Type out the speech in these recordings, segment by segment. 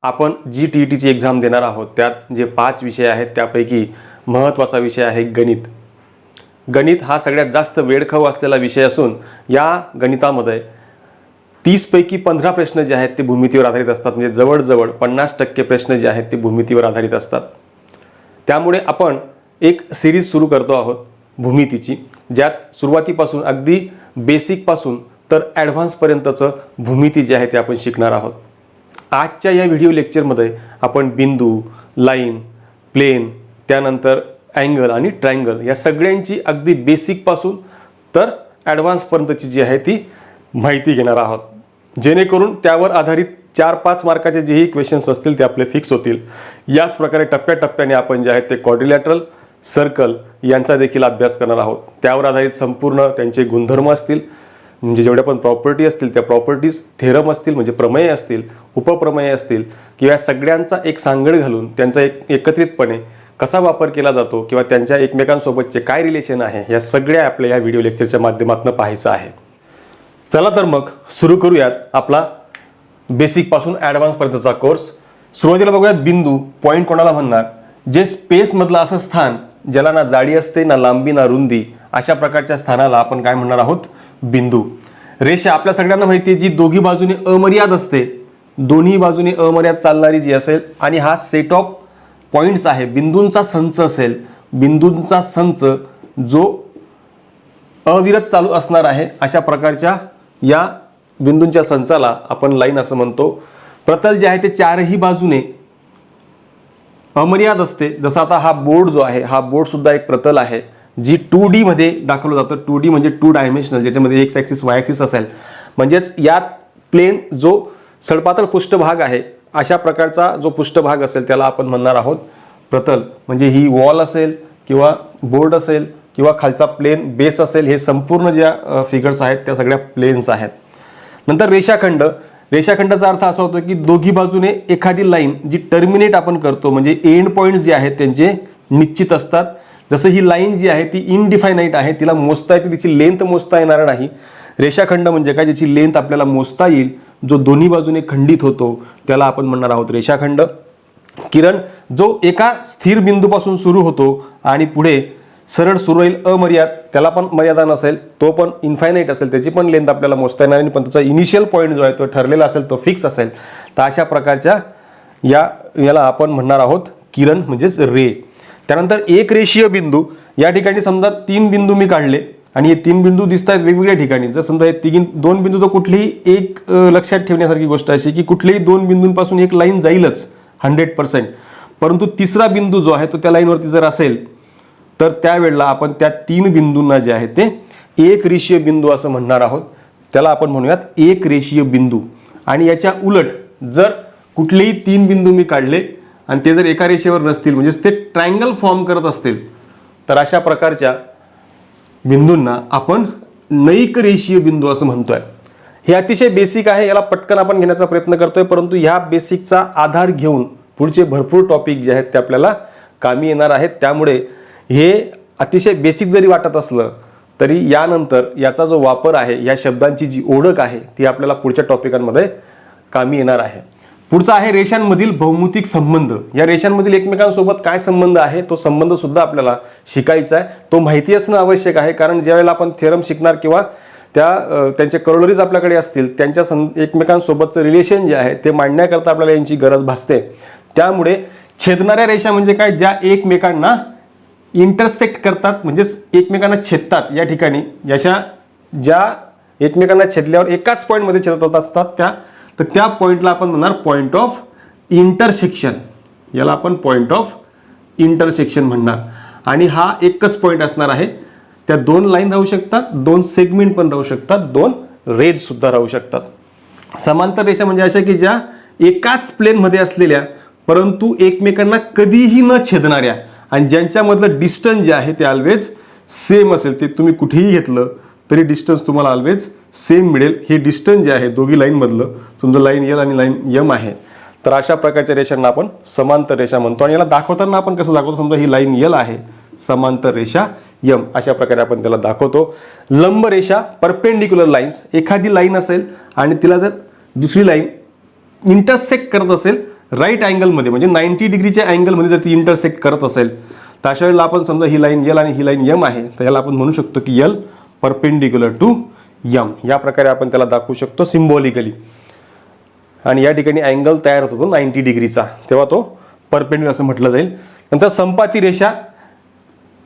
आपण जी TETची एक्झाम देणार आहोत त्यात जे 5 विषय आहेत त्यापैकी महत्त्वाचा विषय आहे गणित. गणित हा सगळ्यात जास्त वेळखाऊ असलेला विषय असून या गणितामध्ये 30 पैकी 15 प्रश्न जे आहेत ते भूमितीवर आधारित असतात. म्हणजे जवळजवळ 50% प्रश्न जे आहेत ते भूमितीवर आधारित असतात. त्यामुळे आपण एक सिरीज सुरू करतो आहोत भूमितीची, ज्यात सुरुवातीपासून अगदी बेसिकपासून तर ॲडव्हान्सपर्यंतचं भूमिती जे आहे ते आपण शिकणार आहोत. आजच्या या व्हिडिओ लेक्चरमध्ये आपण बिंदू, लाईन, प्लेन, त्यानंतर अँगल आणि ट्रायंगल या सगळ्यांची अगदी बेसिकपासून तर ॲडव्हान्सपर्यंतची जी आहे ती माहिती घेणार आहोत, जेणेकरून त्यावर आधारित 4-5 मार्काचे जेही क्वेश्चन्स असतील ते आपले फिक्स होतील. याच प्रकारे टप्प्याटप्प्याने आपण जे आहेत ते क्वाड्रिलॅटरल, सर्कल यांचा देखील अभ्यास करणार आहोत. त्यावर आधारित संपूर्ण त्यांचे गुणधर्म असतील, म्हणजे जेवढ्या पण प्रॉपर्टी असतील त्या प्रॉपर्टीज, थेरम असतील म्हणजे प्रमेय असतील, उपप्रमेय असतील, किंवा या सगळ्यांचा एक सांगड घालून त्यांचा एकत्रितपणे कसा वापर केला जातो किंवा त्यांच्या एकमेकांसोबतचे काय रिलेशन आहे, या सगळ्या आपल्या या व्हिडिओ लेक्चरच्या माध्यमातून पाहायचं आहे. चला तर मग सुरू करूयात आपला बेसिकपासून ॲडव्हान्सपर्यंतचा कोर्स. सुरुवातीला बघूयात बिंदू. पॉईंट कोणाला म्हणणार? जे स्पेसमधलं असं स्थान ज्याला ना जाडी असते ना लांबी ना रुंदी, अशा प्रकारच्या स्थानाला आपण काय म्हणणार आहोत? बिंदू. रेषा आपल्या सगळ्यांना माहिती आहे जी दोघी बाजूने अमर्याद असते, दोन्ही बाजूने अमर्याद चालणारी जी असेल, आणि हा सेट ऑफ पॉईंट्स आहे, बिंदूंचा संच असेल, बिंदूंचा संच जो अविरत चालू असणार आहे, अशा प्रकारच्या या बिंदूंच्या संचाला आपण लाईन असं म्हणतो. प्रतल जे आहे ते चारही बाजूने अमर्याद असते. जसं आता हा बोर्ड जो आहे, हा बोर्ड सुद्धा एक प्रतल आहे जी 2D मध्ये दाखवलं जातं. 2D म्हणजे 2 डायमेन्शनल, ज्याच्यामध्ये एक्स ॲक्सिस वाय ॲक्सिस असेल. म्हणजेच यात प्लेन जो सडपातळ पृष्ठभाग आहे अशा प्रकारचा जो पृष्ठभाग असेल त्याला आपण म्हणणार आहोत प्रतल. म्हणजे ही वॉल असेल किंवा बोर्ड असेल किंवा खालचा प्लेन बेस असेल, हे संपूर्ण ज्या फिगर्स आहेत त्या सगळ्या प्लेन्स आहेत. नंतर रेषाखंड. रेषाखंडाचा अर्थ असा होतो की दोघी बाजूने एखादी लाईन जी टर्मिनेट आपण करतो, म्हणजे एंड पॉईंट्स जे आहेत त्यांचे निश्चित असतात. जसं ही लाईन जी आहे ती इनडिफायनाईट आहे, तिला मोजता येते, तिची लेंथ मोजता येणार नाही. रेषाखंड म्हणजे काय? ज्याची लेंथ आपल्याला मोजता येईल, जो दोन्ही बाजूने खंडित होतो त्याला आपण म्हणणार आहोत रेषाखंड. किरण जो एका स्थिर बिंदूपासून सुरू होतो आणि पुढे सरळ सुरू राहील अमर्याद, त्याला पण मर्यादा नसेल, तो पण इन्फायनाईट असेल, त्याची पण लेंथ आपल्याला मोजता येणार नाही, पण त्याचा इनिशियल पॉईंट जो आहे तो ठरलेला असेल, तो फिक्स असेल. तर अशा प्रकारच्या याला आपण म्हणणार आहोत किरण म्हणजेच रे. त्यानंतर एक रेषीय बिंदू. या ठिकाणी समजा 3 बिंदू मी काढले आणि हे 3 बिंदू दिसत आहेत वेगवेगळ्या ठिकाणी. जर समजा हे 2 बिंदू, तर कुठलीही एक लक्षात ठेवण्यासारखी गोष्ट अशी की कुठल्याही 2 बिंदूंपासून एक लाईन जाईलच 100%. परंतु तिसरा बिंदू जो आहे तो त्या लाईनवरती जर असेल तर त्यावेळेला आपण त्या 3 बिंदूंना जे आहे ते एक रेषीय बिंदू असं म्हणणार आहोत. त्याला आपण म्हणूयात एक रेषीय बिंदू. आणि याच्या उलट जर कुठलेही 3 बिंदू मी काढले आणि ते जर एका रेषेवर नसतील, म्हणजेच ते ट्रायंगल फॉर्म करत असतील, तर अशा प्रकारच्या बिंदूंना आपण नैक रेषीय बिंदू असं म्हणतोय. हे अतिशय बेसिक आहे, याला पटकन आपण घेण्याचा प्रयत्न करतोय, परंतु ह्या बेसिकचा आधार घेऊन पुढचे भरपूर टॉपिक जे आहेत ते आपल्याला कामी येणार आहेत. त्यामुळे हे अतिशय बेसिक जरी वाटत असलं तरी यानंतर याचा जो वापर आहे, या शब्दांची जी ओळख आहे ती आपल्याला पुढच्या टॉपिकांमध्ये कामी येणार आहे. पुढचा आहे रेषांमधील भौमितिक संबंध. या रेषांमधील एकमेकांसोबत काय संबंध आहे तो संबंध सुद्धा आपल्याला शिकायचा आहे. तो माहिती असणं आवश्यक आहे, कारण ज्यावेळेला आपण थेरम शिकणार किंवा त्यांचे करोलरीज आपल्याकडे असतील, त्यांच्या एकमेकांसोबतचं रिलेशन जे आहे ते मांडण्याकरता आपल्याला यांची गरज भासते. त्यामुळे छेदणाऱ्या रेषा म्हणजे काय? ज्या एकमेकांना इंटरसेक्ट करतात, म्हणजेच एकमेकांना छेदतात. या ठिकाणी ज्या एकमेकांना छेदल्यावर एकाच पॉईंटमध्ये छेदत होत असतात तर त्या पॉईंटला आपण म्हणणार पॉईंट ऑफ इंटरसेक्शन. याला आपण पॉईंट ऑफ इंटरसेक्शन म्हणणार. आणि हा एकच पॉईंट असणार आहे. त्या 2 लाईन राहू शकतात, 2 सेगमेंट पण राहू शकतात, 2 रेज सुद्धा राहू शकतात. समांतर रेषा म्हणजे अशा की ज्या एकाच प्लेनमध्ये असलेल्या परंतु एकमेकांना कधीही न छेदणाऱ्या, आणि ज्यांच्यामधलं डिस्टन्स जे आहे ते ऑलवेज सेम असेल. ते तुम्ही कुठेही घेतलं तरी डिस्टन्स तुम्हाला ऑलवेज सेम मिळेल. हे डिस्टन्स जे आहे दोघी लाईनमधलं, समजा लाईन एल आणि लाईन एम आहे, तर अशा प्रकारच्या रेषांना आपण समांतर रेषा म्हणतो. आणि याला दाखवताना आपण कसं दाखवतो? समजा ही लाईन एल आहे, समांतर रेषा यम, अशा प्रकारे आपण त्याला दाखवतो. लंब रेषा, परपेंडिक्युलर लाईन्स. एखादी लाईन असेल आणि तिला जर दुसरी लाईन इंटरसेक्ट करत असेल राईट अँगलमध्ये म्हणजे 90 डिग्रीच्या अँगलमध्ये जर ती इंटरसेक्ट करत असेल तर अशा वेळेला आपण समजा ही लाईन एल आणि ही लाईन एम आहे, तर याला आपण म्हणू शकतो की एल परपेंडिक्युलर टू एम. या प्रकारे आपण त्याला दाखवू शकतो सिम्बॉलिकली. आणि या ठिकाणी अँगल तयार होतो 90 डिग्रीचा, तेव्हा तो परपेंडिक्युलर असं म्हटलं जाईल. नंतर संपाती रेषा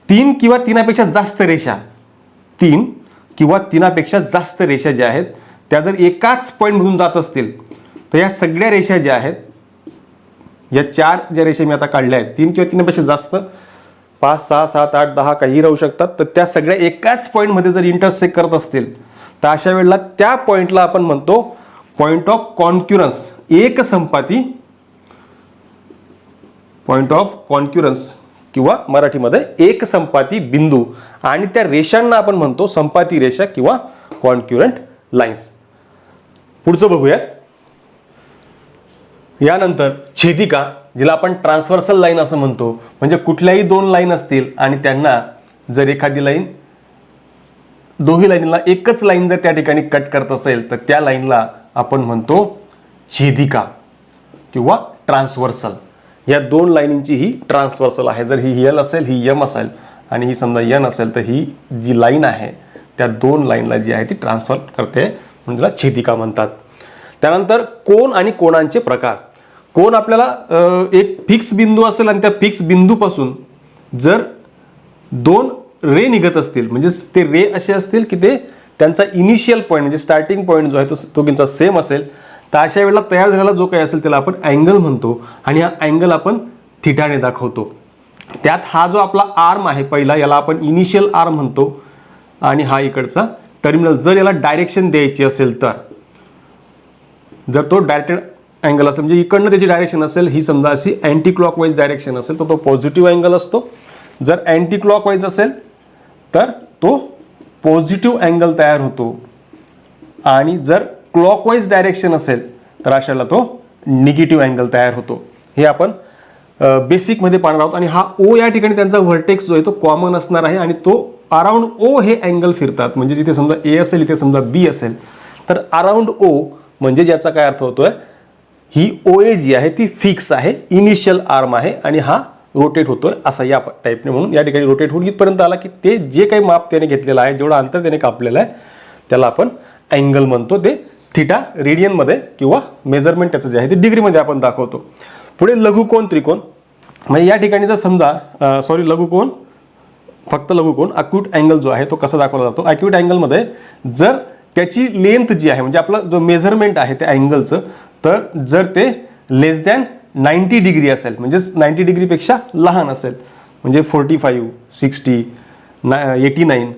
3 किंवा 3पेक्षा जास्त रेषा, 3 किंवा 3पेक्षा जास्त रेषा ज्या आहेत त्या जर एकाच पॉईंटमधून जात असतील तर या सगळ्या रेषा ज्या आहेत, या 4 ज्या रेषा मी आता काढल्या आहेत, 3 किंवा 3पेक्षा जास्त, 5, 6, 7, 8, 10 काही राहू शकतात, तर त्या सगळ्या एकाच पॉईंटमध्ये जर इंटरसेक्ट करत असतील तर अशा वेळेला त्या पॉईंटला आपण म्हणतो पॉईंट ऑफ कॉन्क्युरन्स, एक संपाती, पॉईंट ऑफ कॉन्क्युरन्स किंवा मराठीमध्ये एक संपाती बिंदू. आणि त्या रेषांना आपण म्हणतो संपाती रेषा किंवा कॉन्क्युरंट लाईन्स. पुढचं बघूयात. यानंतर छेदिका, जिला आपण ट्रान्सव्हर्सल लाईन असं म्हणतो, म्हणजे कुठल्याही 2 लाईन असतील आणि त्यांना जर एखादी लाईन, दोन्ही लाईनला एकच लाईन जर त्या ठिकाणी कट करत असेल तर त्या लाईनला आपण म्हणतो छेदिका किंवा ट्रान्सव्हर्सल. या 2 लाईनींची ही ट्रान्सव्हर्सल आहे. जर ही एल असेल, ही एम असेल आणि ही समजा एन असेल, तर ही जी लाईन आहे त्या 2 लाईनला जी आहे ती ट्रान्सफर करते, म्हणजे त्याला छेदिका म्हणतात. त्यानंतर कोन आणि कोनांचे प्रकार. कोन आपल्याला एक फिक्स बिंदू असेल आणि त्या फिक्स बिंदूपासून जर 2 रे निघत असतील, म्हणजे ते रे असे असतील की ते त्यांचा इनिशियल पॉईंट म्हणजे स्टार्टिंग पॉईंट जो आहे तो दोघींचा सेम असेल, तर अशा वेळेला तयार झालेला जो काही असेल त्याला आपण अँगल म्हणतो. आणि हा अँगल आपण थिटाने दाखवतो. त्यात हा जो आपला आर्म आहे पहिला, याला आपण इनिशियल आर्म म्हणतो. आणि हा इकडचा टर्मिनल. जर याला डायरेक्शन द्यायची असेल तर, जर तो डायरेक्टेड अँगल असेल म्हणजे इकडनं त्याची डायरेक्शन असेल, ही समजा अशी अँटी क्लॉकवाईज डायरेक्शन असेल तर तो पॉझिटिव्ह अँगल असतो. जर अँटी क्लॉकवाईज असेल तर तो पॉझिटिव्ह अँगल तयार होतो. आणि जर क्लॉकवाईज डायरेक्शन असेल तर अशाला तो निगेटिव्ह अँगल तयार होतो. हे आपण बेसिकमध्ये पाहणार आहोत. आणि हा ओ या ठिकाणी त्यांचा व्हर्टेक्स जो आहे तो कॉमन असणार आहे आणि तो अराउंड ओ हे अँगल फिरतात. म्हणजे जिथे समजा ए असेल, इथे समजा बी असेल, तर अराउंड ओ म्हणजे याचा काय अर्थ होतोय, ही ओ ए जी आहे ती फिक्स आहे, इनिशियल आर्म आहे आणि हा रोटेट होतोय असा या टाईपने. म्हणून या ठिकाणी रोटेट होऊन इथपर्यंत आला की ते जे काही माप त्याने घेतलेलं आहे, जेवढं अंतर त्याने कापलेलं आहे, त्याला आपण अँगल म्हणतो. ते थिटा रेडियनमध्ये किंवा मेजरमेंट त्याचं जे आहे ते डिग्रीमध्ये आपण दाखवतो. पुढे लघुकोन त्रिकोण. म्हणजे या ठिकाणी जर समजा लघुकोन, फक्त लघुकोन, अक्यूट अँगल जो आहे तो कसा दाखवला जातो. अक्यूट अँगलमध्ये जर त्याची लेंथ जी आहे म्हणजे आपला जो मेजरमेंट आहे त्या अँगलचं, तर जर ते लेस दॅन 90 डिग्री असेल, म्हणजेच 90 डिग्रीपेक्षा लहान असेल, म्हणजे 45, 60, 89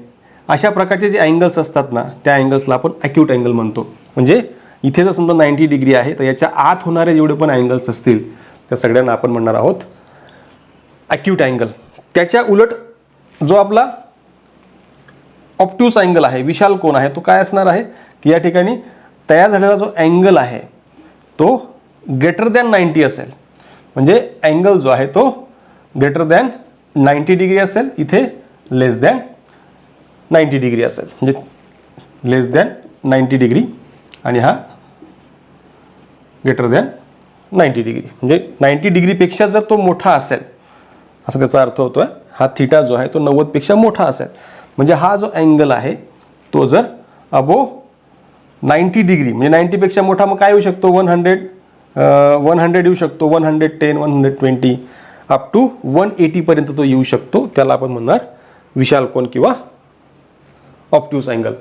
अशा प्रकारचे जे अँगल्स असतात ना, त्या अँगल्सला आपण अक्यूट अँगल म्हणतो. म्हणजे इथे जर समजा 90 डिग्री आहे तर याच्या आत होणारे जेवढे पण अँगल्स असतील त्या सगळ्यांना आपण म्हणणार आहोत अक्यूट अँगल. त्याच्या उलट जो आपला ऑप्ट्यूस अँगल आहे, विशाल कोन आहे, तो काय असणार आहे की या ठिकाणी तयार झालेला जो अँगल आहे तो ग्रेटर दॅन 90 असेल. म्हणजे अँगल जो आहे तो ग्रेटर दॅन 90 डिग्री असेल, इथे लेस दॅन 90 डिग्री असेल, म्हणजे लेस दॅन 90 डिग्री आणि हा ग्रेटर दॅन 90 डिग्री. म्हणजे 90 डिग्रीपेक्षा जर तो मोठा असेल असं त्याचा अर्थ होतोय. हा थिटा जो आहे तो 90 पेक्षा मोठा असेल. म्हणजे हा जो अँगल आहे तो जर अबो 90 डिग्री म्हणजे 90 पेक्षा मोठा, मग काय येऊ शकतो, 100 येऊ शकतो, 110, 120 अप टू 180 पर्यंत तो येऊ शकतो. त्याला आपण म्हणणार विशाल कोन किंवा ऑप्ट्यूस अँगल.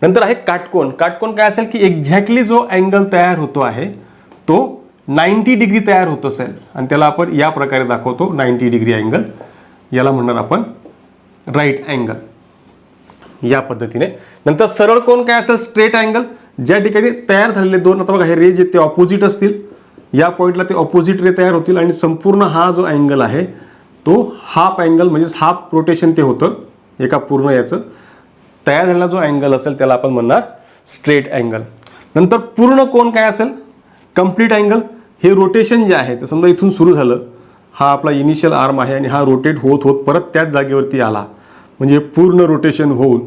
नंतर आहे काटकोन. काटकोन काय असेल की एक्झॅक्टली जो अँगल तयार होतो आहे तो 90 डिग्री तयार होत असेल आणि त्याला आपण या प्रकारे दाखवतो 90 डिग्री अँगल. याला म्हणणार आपण राईट अँगल या पद्धतीने. नंतर सरळ कोन काय असेल, स्ट्रेट अँगल. ज्या ठिकाणी तयार झालेले दोन, आता बघा हे रे जे ते ऑपोजिट असतील, या पॉईंटला ते ऑपोजिट रे तयार होतील आणि संपूर्ण हा जो अँगल आहे तो हाफ अँगल म्हणजेच हाफ रोटेशन ते होतं एका पूर्ण याचं. तयार झालेला जो अँगल असेल त्याला आपण म्हणणार स्ट्रेट अँगल. नंतर पूर्ण कोन काय असेल, कम्प्लीट अँगल. हे रोटेशन जे आहे ते समजा इथून सुरू झालं, हा आपला इनिशियल आर्म आहे आणि हा रोटेट होत होत परत त्याच जागेवरती आला, म्हणजे पूर्ण रोटेशन होऊन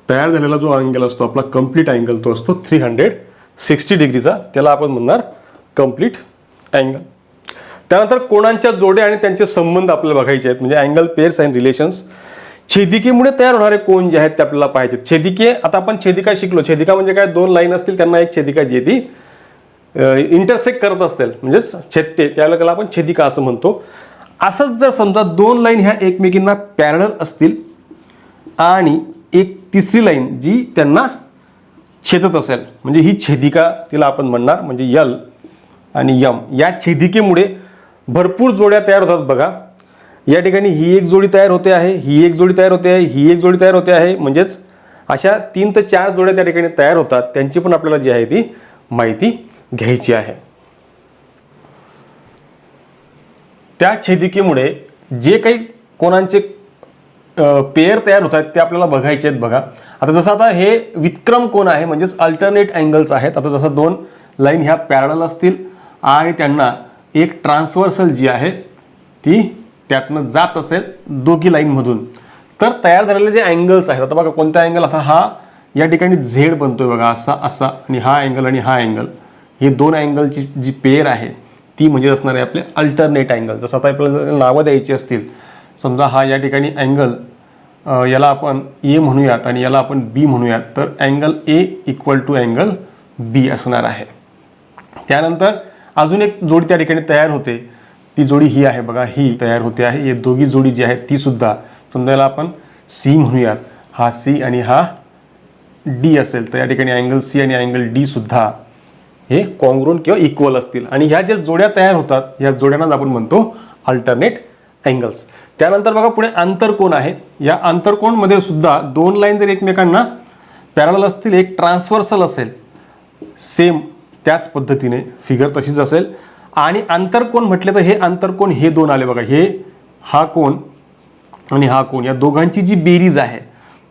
तयार झालेला जो अँगल असतो आपला कम्प्लीट अँगल तो असतो 360 डिग्रीचा. त्याला आपण म्हणणार कम्प्लीट अँगल. त्यानंतर कोणांच्या जोड्या आणि त्यांचे संबंध आपल्याला बघायचे आहेत, म्हणजे अँगल पेअर्स अँड रिलेशन्स. छेदिकेमुळे तयार होणारे कोण जे आहेत ते आपल्याला पाहायचे. छेदिके, आता आपण छेदिका शिकलो. छेदिका म्हणजे काय, दोन लाईन असतील त्यांना एक छेदिका जी आहे ती इंटरसेक्ट करत असतील म्हणजेच छेदते, त्याला आपण छेदिका असं म्हणतो. असंच जर समजा दोन लाईन ह्या एकमेकींना पॅरलल असतील आणि एक तिसरी लाईन जी त्यांना छेदत असेल म्हणजे ही छेदिका तिला आपण म्हणणार. म्हणजे यल आणि यम या छेदिकेमुळे भरपूर जोड्या तयार होतात बघा. या ठिकाणी ही एक जोडी तयार होते आहे, ही एक जोडी तयार होते आहे, ही एक जोडी तयार होते आहे. म्हणजेच अशा 3 ते 4 जोड्या त्या ठिकाणी तयार होतात. त्यांची पण आपल्याला जी आहे ती माहिती घ्यायची आहे. त्या छेदिकेमुळे जे काही कोणांचे पेअर तयार होत आहेत ते आपल्याला बघायचे आहेत बघा. आता जसं आता हे विक्रम कोण आहे म्हणजेच अल्टरनेट अँगल्स आहेत. आता जसं दोन लाईन ह्या पॅरलल असतील आणि त्यांना एक ट्रान्सव्हर्सल जी आहे ती त्यातनं जात असेल दोघी लाईनमधून, तर तयार झालेले जे अँगल्स आहेत, आता बघा कोणता अँगल, आता हा या ठिकाणी झेड बनतोय बघा असा असा, आणि हा अँगल आणि हा अँगल, हे दोन अँगलची जी पेअर आहे ती म्हणजे असणार आहे आपले अल्टरनेट अँगल. जसं आता आपल्याला नावं द्यायची असतील, समजा हा या ठिकाणी अँगल याला आपण ए म्हणूयात आणि याला आपण बी म्हणूयात, तर angle A equal to angle B असणार आहे. त्यानंतर अजून एक जोडी त्या ठिकाणी तयार होते, ती जोडी ही आहे बघा, ही तयार होते आहे. हे दोघी जोडी जी आहे ती सुद्धा समजा याला आपण सी म्हणूयात, हा सी आणि हा डी असेल, तर या ठिकाणी अँगल सी आणि अँगल डी सुद्धा हे कॉन्ग्रुएंट किंवा इक्वल असतील. आणि ह्या ज्या जोड्या तयार होतात या जोड्यांनाच आपण म्हणतो अल्टरनेट अँगल्स. त्यानंतर बघा पुढे आंतरकोन आहे. या आंतरकोनमध्ये सुद्धा दोन लाईन जर एकमेकांना पॅरलल असतील, एक ट्रान्सव्हर्सल असेल, सेम त्याच पद्धतीने फिगर तशीच असेल. आणि आंतरकोन म्हटले तर हे आंतरकोन हे दोन आले बघा, हे हा कोन आणि हा कोन, या दोघांची जी बेरीज आहे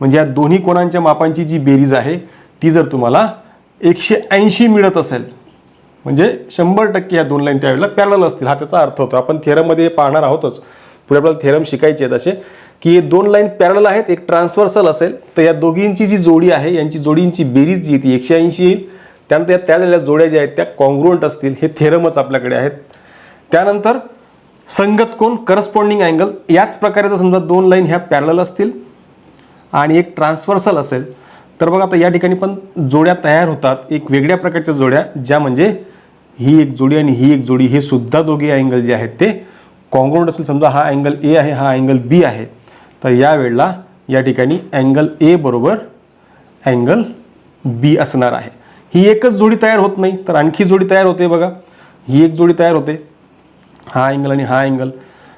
म्हणजे या दोन्ही कोणांच्या मापांची जी बेरीज आहे ती जर तुम्हाला 180 मिळत असेल म्हणजे 100% या दोन लाईन त्यावेळेला पॅरलल असतील, हा त्याचा अर्थ होतो. आपण थेरममध्ये पाहणार आहोतच, पुढे आपल्याला थेरम शिकायचे आहेत असे, की हे दोन लाईन पॅरलल आहेत, एक ट्रान्सव्हर्सल असेल, तर या दोघींची जी जोडी आहे यांची जोडींची बेरीज जी ती 180 येईल. त्यानंतर या त्यावेळेला जोड्या ज्या आहेत त्या कॉन्ग्रुएंट असतील, हे थेरमच आपल्याकडे आहेत. त्यानंतर संगत कोन, करस्पॉन्डिंग अँगल. याच प्रकारे जर समजा दोन लाईन ह्या पॅरलल असतील आणि एक ट्रान्सव्हर्सल असेल, तर बघा आता या ठिकाणी पण जोड्या तयार होतात, एक वेगळ्या प्रकारच्या जोड्या, ज्या म्हणजे ही एक जोडी आणि ही एक जोडी, हे सुद्धा दोघे अँगल जे आहेत ते कॉन्ग्रुएंट असेल. समजा हा अँगल ए आहे, हा अँगल बी आहे, तर या वेळेला या ठिकाणी अँगल ए बरोबर अँगल बी असणार आहे. ही एकच जोडी तयार होत नाही, तर आणखी जोडी तयार होते बघा. ही एक जोडी तयार होते, हा अँगल आणि हा अँगल,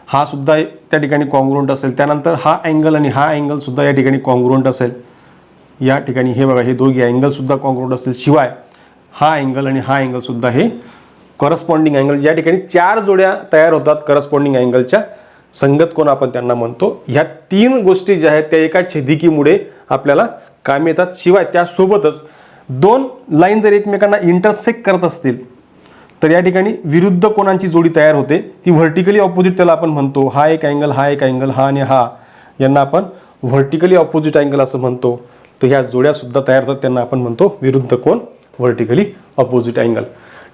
हा सुद्धा त्या ठिकाणी कॉन्ग्रुएंट असेल. त्यानंतर हा अँगल आणि हा अँगल सुद्धा या ठिकाणी कॉन्ग्रुएंट असेल. या ठिकाणी हे बघा, हे दोघे अँगल सुद्धा कॉन्ग्रुएंट असतील. शिवाय हा अँगल आणि हा अँगल सुद्धा हे करस्पॉन्डिंग अँगल, या ठिकाणी 4 जोड्या तयार होतात करस्पॉन्डिंग अँगलच्या, संगत कोन आपण त्यांना म्हणतो. ह्या 3 गोष्टी ज्या आहेत त्या एका छेदिकीमुळे आपल्याला कामी येतात. शिवाय त्यासोबतच दोन लाईन जर एकमेकांना इंटरसेक्ट करत असतील तर या ठिकाणी विरुद्ध कोणांची जोडी तयार होते, ती व्हर्टिकली ऑपोजिट त्याला आपण म्हणतो. हा एक अँगल, हा एक अँगल, हा आणि हा, यांना आपण व्हर्टिकली ऑपोजिट अँगल असं म्हणतो. तर ह्या जोड्या सुद्धा तयार होतात, त्यांना आपण म्हणतो विरुद्ध कोन, व्हर्टिकली ऑपोजिट अँगल.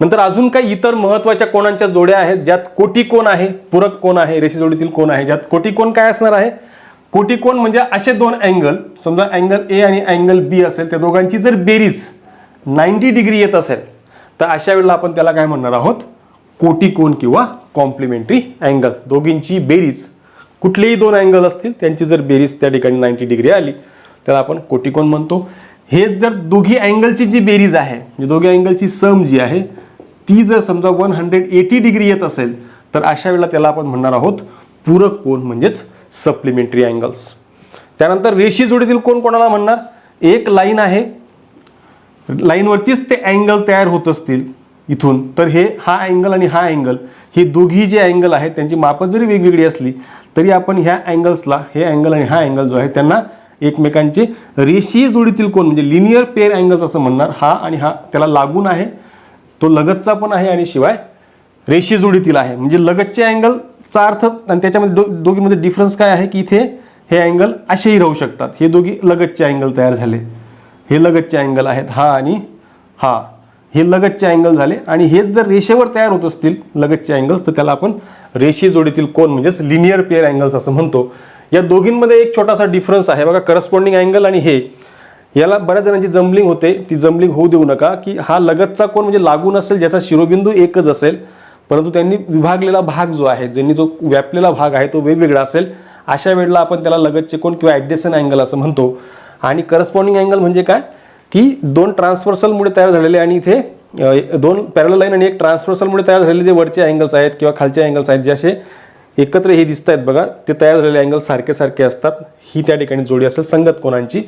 नंतर अजून काही इतर महत्त्वाच्या कोणांच्या जोड्या आहेत, ज्यात कोटी कोन आहे, पूरक कोन आहे, रेषी जोडीतील कोन आहे. ज्यात कोटी कोन काय असणार आहे, कोटी कोन म्हणजे असे दोन अँगल, समजा अँगल ए आणि अँगल बी असेल, त्या दोघांची जर बेरीज 90 डिग्री येत असेल तर अशा वेळेला आपण त्याला काय म्हणणार आहोत, कोटी कोन किंवा कॉम्प्लिमेंटरी अँगल. दोघींची बेरीज, कुठलेही दोन अँगल असतील त्यांची जर बेरीज त्या ठिकाणी 90 डिग्री आली त्याला आपण कोटी कोन म्हणतो. हे जर दोघी अँगलची जी बेरीज आहे, म्हणजे दोघी अँगलची सम जी आहे ती जर समजा 180 डिग्री येत असेल तर अशा वेळेला त्याला आपण म्हणणार आहोत पूरक कोन म्हणजेच सप्लिमेंटरी अँगल्स. त्यानंतर रेषीय जोडीतील कोन कोणाला म्हणणार, एक लाईन आहे, लाईनवरतीच ते अँगल तयार होत असतील इथून, तर हे हा अँगल आणि हा अँगल, हे दोघी जे अँगल आहेत त्यांची मापं जरी वेगवेगळी असली तरी आपण ह्या अँगल्सला, हे अँगल आणि हा अँगल जो आहे त्यांना एकमेकांचे रेषीय जोडीतील कोन म्हणजे लिनियर पेअर अँगल्स असं म्हणणार. हा आणि हा त्याला लागून आहे, तो लगतचा पण आहे आणि शिवाय रेषीय जोडीतील आहे. म्हणजे लगतचे अँगलचा अर्थ आणि त्याच्यामध्ये दोघीमध्ये डिफरन्स काय आहे की इथे हे अँगल असेही राहू शकतात. हे दोघी लगतचे अँगल तयार झाले, हे लगतचे अँगल आहेत, हा आणि हा, हे लगतचे अँगल झाले आणि हेच जर रेषेवर तयार होत असतील लगतचे अँगल्स तर त्याला आपण रेषीय जोडीतील कोन म्हणजेच लिनियर पेअर अँगल्स असं म्हणतो. या दोघींमध्ये एक छोटासा डिफरन्स आहे बघा, करस्पॉन्डिंग अँगल आणि हे, याला बऱ्याच जणांची जम्बलिंग होते, ती जम्बलिंग होऊ देऊ नका. की हा लगतचा कोन म्हणजे लागून असेल ज्याचा शिरोबिंदू एकच असेल, परंतु त्यांनी विभागलेला भाग जो आहे, ज्यांनी जो व्यापलेला भाग आहे तो वेगवेगळा असेल, अशा वेळेला आपण त्याला लगतचे कोन किंवा ॲडजेसंट अँगल असं म्हणतो. आणि करस्पॉन्डिंग अँगल म्हणजे काय की दोन ट्रान्सव्हर्सलमुळे तयार झालेले आणि इथे दोन पॅरलल लाईन आणि एक ट्रान्सव्हर्सलमुळे तयार झालेले जे वरचे अँगल्स आहेत किंवा खालचे अँगल्स आहेत जे असे एकत्र हे दिसत आहेत बघा, ते तयार झालेले अँगल सारखे सारखे असतात. ही त्या ठिकाणी जोडी असेल संगत कोनांची.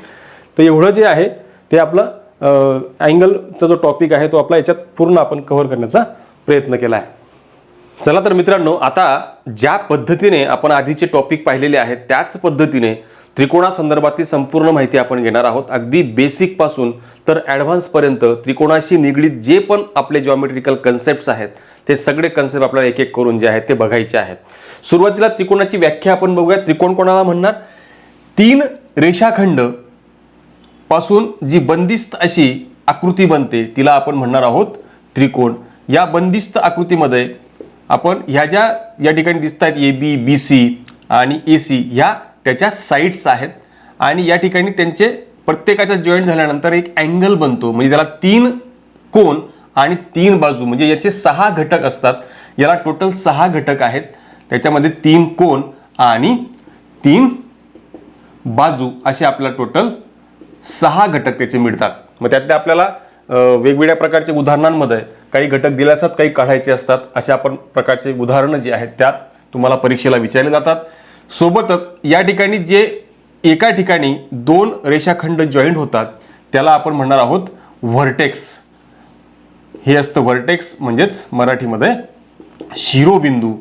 तर एवढं जे आहे ते आपलं अँगलचा जो टॉपिक आहे तो आपला याच्यात पूर्ण आपण कव्हर करण्याचा प्रयत्न केला आहे. चला तर मित्रांनो, आता ज्या पद्धतीने आपण आधीचे टॉपिक पाहिलेले आहेत त्याच पद्धतीने त्रिकोणासंदर्भातली संपूर्ण माहिती आपण घेणार आहोत. अगदी बेसिक पासून तर ॲडव्हान्स पर्यंत त्रिकोणाशी निगडीत जे पण आपले जॉमेट्रिकल कन्सेप्ट्स आहेत ते सगळे कन्सेप्ट आपल्याला एक एक करून जे आहेत ते बघायचे आहेत. सुरुवातीला त्रिकोणाची व्याख्या आपण बघूया. त्रिकोण कोणाला म्हणणार? तीन रेषाखंड पासून जी बंदिस्त अशी आकृती बनते तिला आपण म्हणणार आहोत त्रिकोण. या बंदिस्त आकृतीमध्ये आपण ह्या ज्या या ठिकाणी दिसत आहेत AB, BC आणि AC ह्या त्याच्या साइड्स आहेत आणि या ठिकाणी त्यांचे प्रत्येकाचा जॉईंट झाल्यानंतर एक अँगल बनतो. म्हणजे त्याला तीन कोन आणि तीन बाजू म्हणजे याचे 6 घटक असतात. याला टोटल 6 घटक आहेत. त्याच्यामध्ये 3 कोन आणि 3 बाजू असे आपल्याला टोटल 6 घटक त्याचे मिळतात. मग त्यातले आपल्याला वेगवेगळ्या प्रकारचे उदाहरणांमध्ये काही घटक दिले असतात, काही काढायचे असतात. अशा आपण प्रकारचे उदाहरणं जी आहेत त्यात तुम्हाला परीक्षेला विचारले जातात. सोबतच या ठिकाणी जे एका ठिकाणी दोन रेषाखंड जॉईंट होतात त्याला आपण म्हणणार आहोत व्हर्टेक्स. हे असतं व्हर्टेक्स म्हणजेच मराठीमध्ये शिरोबिंदू.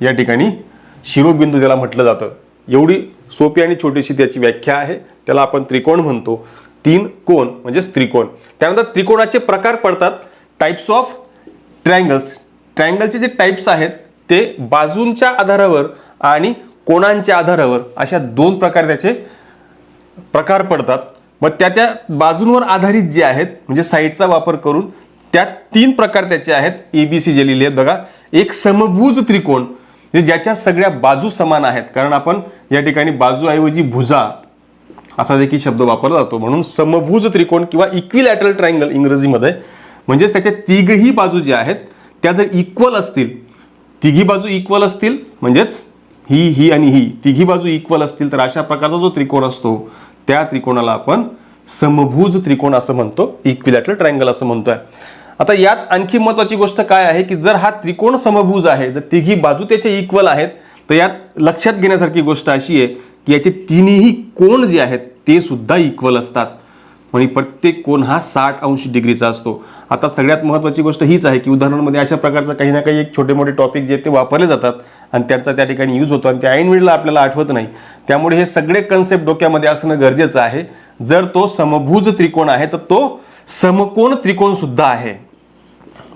या ठिकाणी शिरोबिंदू त्याला म्हटलं जातं. एवढी सोपी आणि छोटीशी त्याची व्याख्या आहे. त्याला आपण त्रिकोण म्हणतो. 3 कोन म्हणजेच त्रिकोण. त्यानंतर त्रिकोणाचे प्रकार पडतात. Types of triangles. ट्रायंगलचे जे टाइप्स आहेत ते बाजूंच्या आधारावर आणि कोणांच्या आधारावर अशा 2 प्रकार त्याचे प्रकार पडतात. मग त्या बाजूंवर आधारित जे आहेत म्हणजे साईडचा वापर करून त्यात 3 प्रकार त्याचे आहेत. ABC जे लिहिले आहेत बघा. एक समभुज त्रिकोण म्हणजे ज्याच्या सगळ्या बाजू समान आहेत, कारण आपण या ठिकाणी बाजूऐवजी भुजा असा देखील शब्द वापरला जातो. म्हणून समभुज त्रिकोण किंवा इक्विलॅटरल ट्रायंगल इंग्रजीमध्ये. म्हणजेच त्याच्या तिघही बाजू ज्या आहेत त्या जर इक्वल असतील, तिघी बाजू इक्वल असतील म्हणजेच ही आणि ही तिघी बाजू इक्वल असतील तर अशा प्रकारचा जो त्रिकोण असतो त्या त्रिकोणाला आपण समभुज त्रिकोण असं म्हणतो, इक्विलॅटरल ट्रायंगल असं म्हणतोय. आता यात आणखी महत्त्वाची गोष्ट काय आहे की जर हा त्रिकोण समभुज आहे, जर तिघी बाजू त्याचे इक्वल आहेत, तर यात लक्षात घेण्यासारखी गोष्ट अशी आहे की याचे तिन्ही कोन जे आहेत ते सुद्धा इक्वल असतात. म्हणजे प्रत्येक कोन हा 60 अंश डिग्रीचा असतो. आता सगळ्यात महत्त्वाची गोष्ट हीच आहे की उदाहरणांमध्ये अशा प्रकारचं काही ना काही एक छोटे मोठे टॉपिक जे ते वापरले जातात आणि त्यांचा त्या ठिकाणी यूज होतो आणि त्या ऐन वेळेला आपल्याला आठवत नाही. त्यामुळे हे सगळे कन्सेप्ट डोक्यामध्ये असणं गरजेचं आहे. जर तो समभुज त्रिकोण आहे तर तो समकोन त्रिकोण सुद्धा आहे.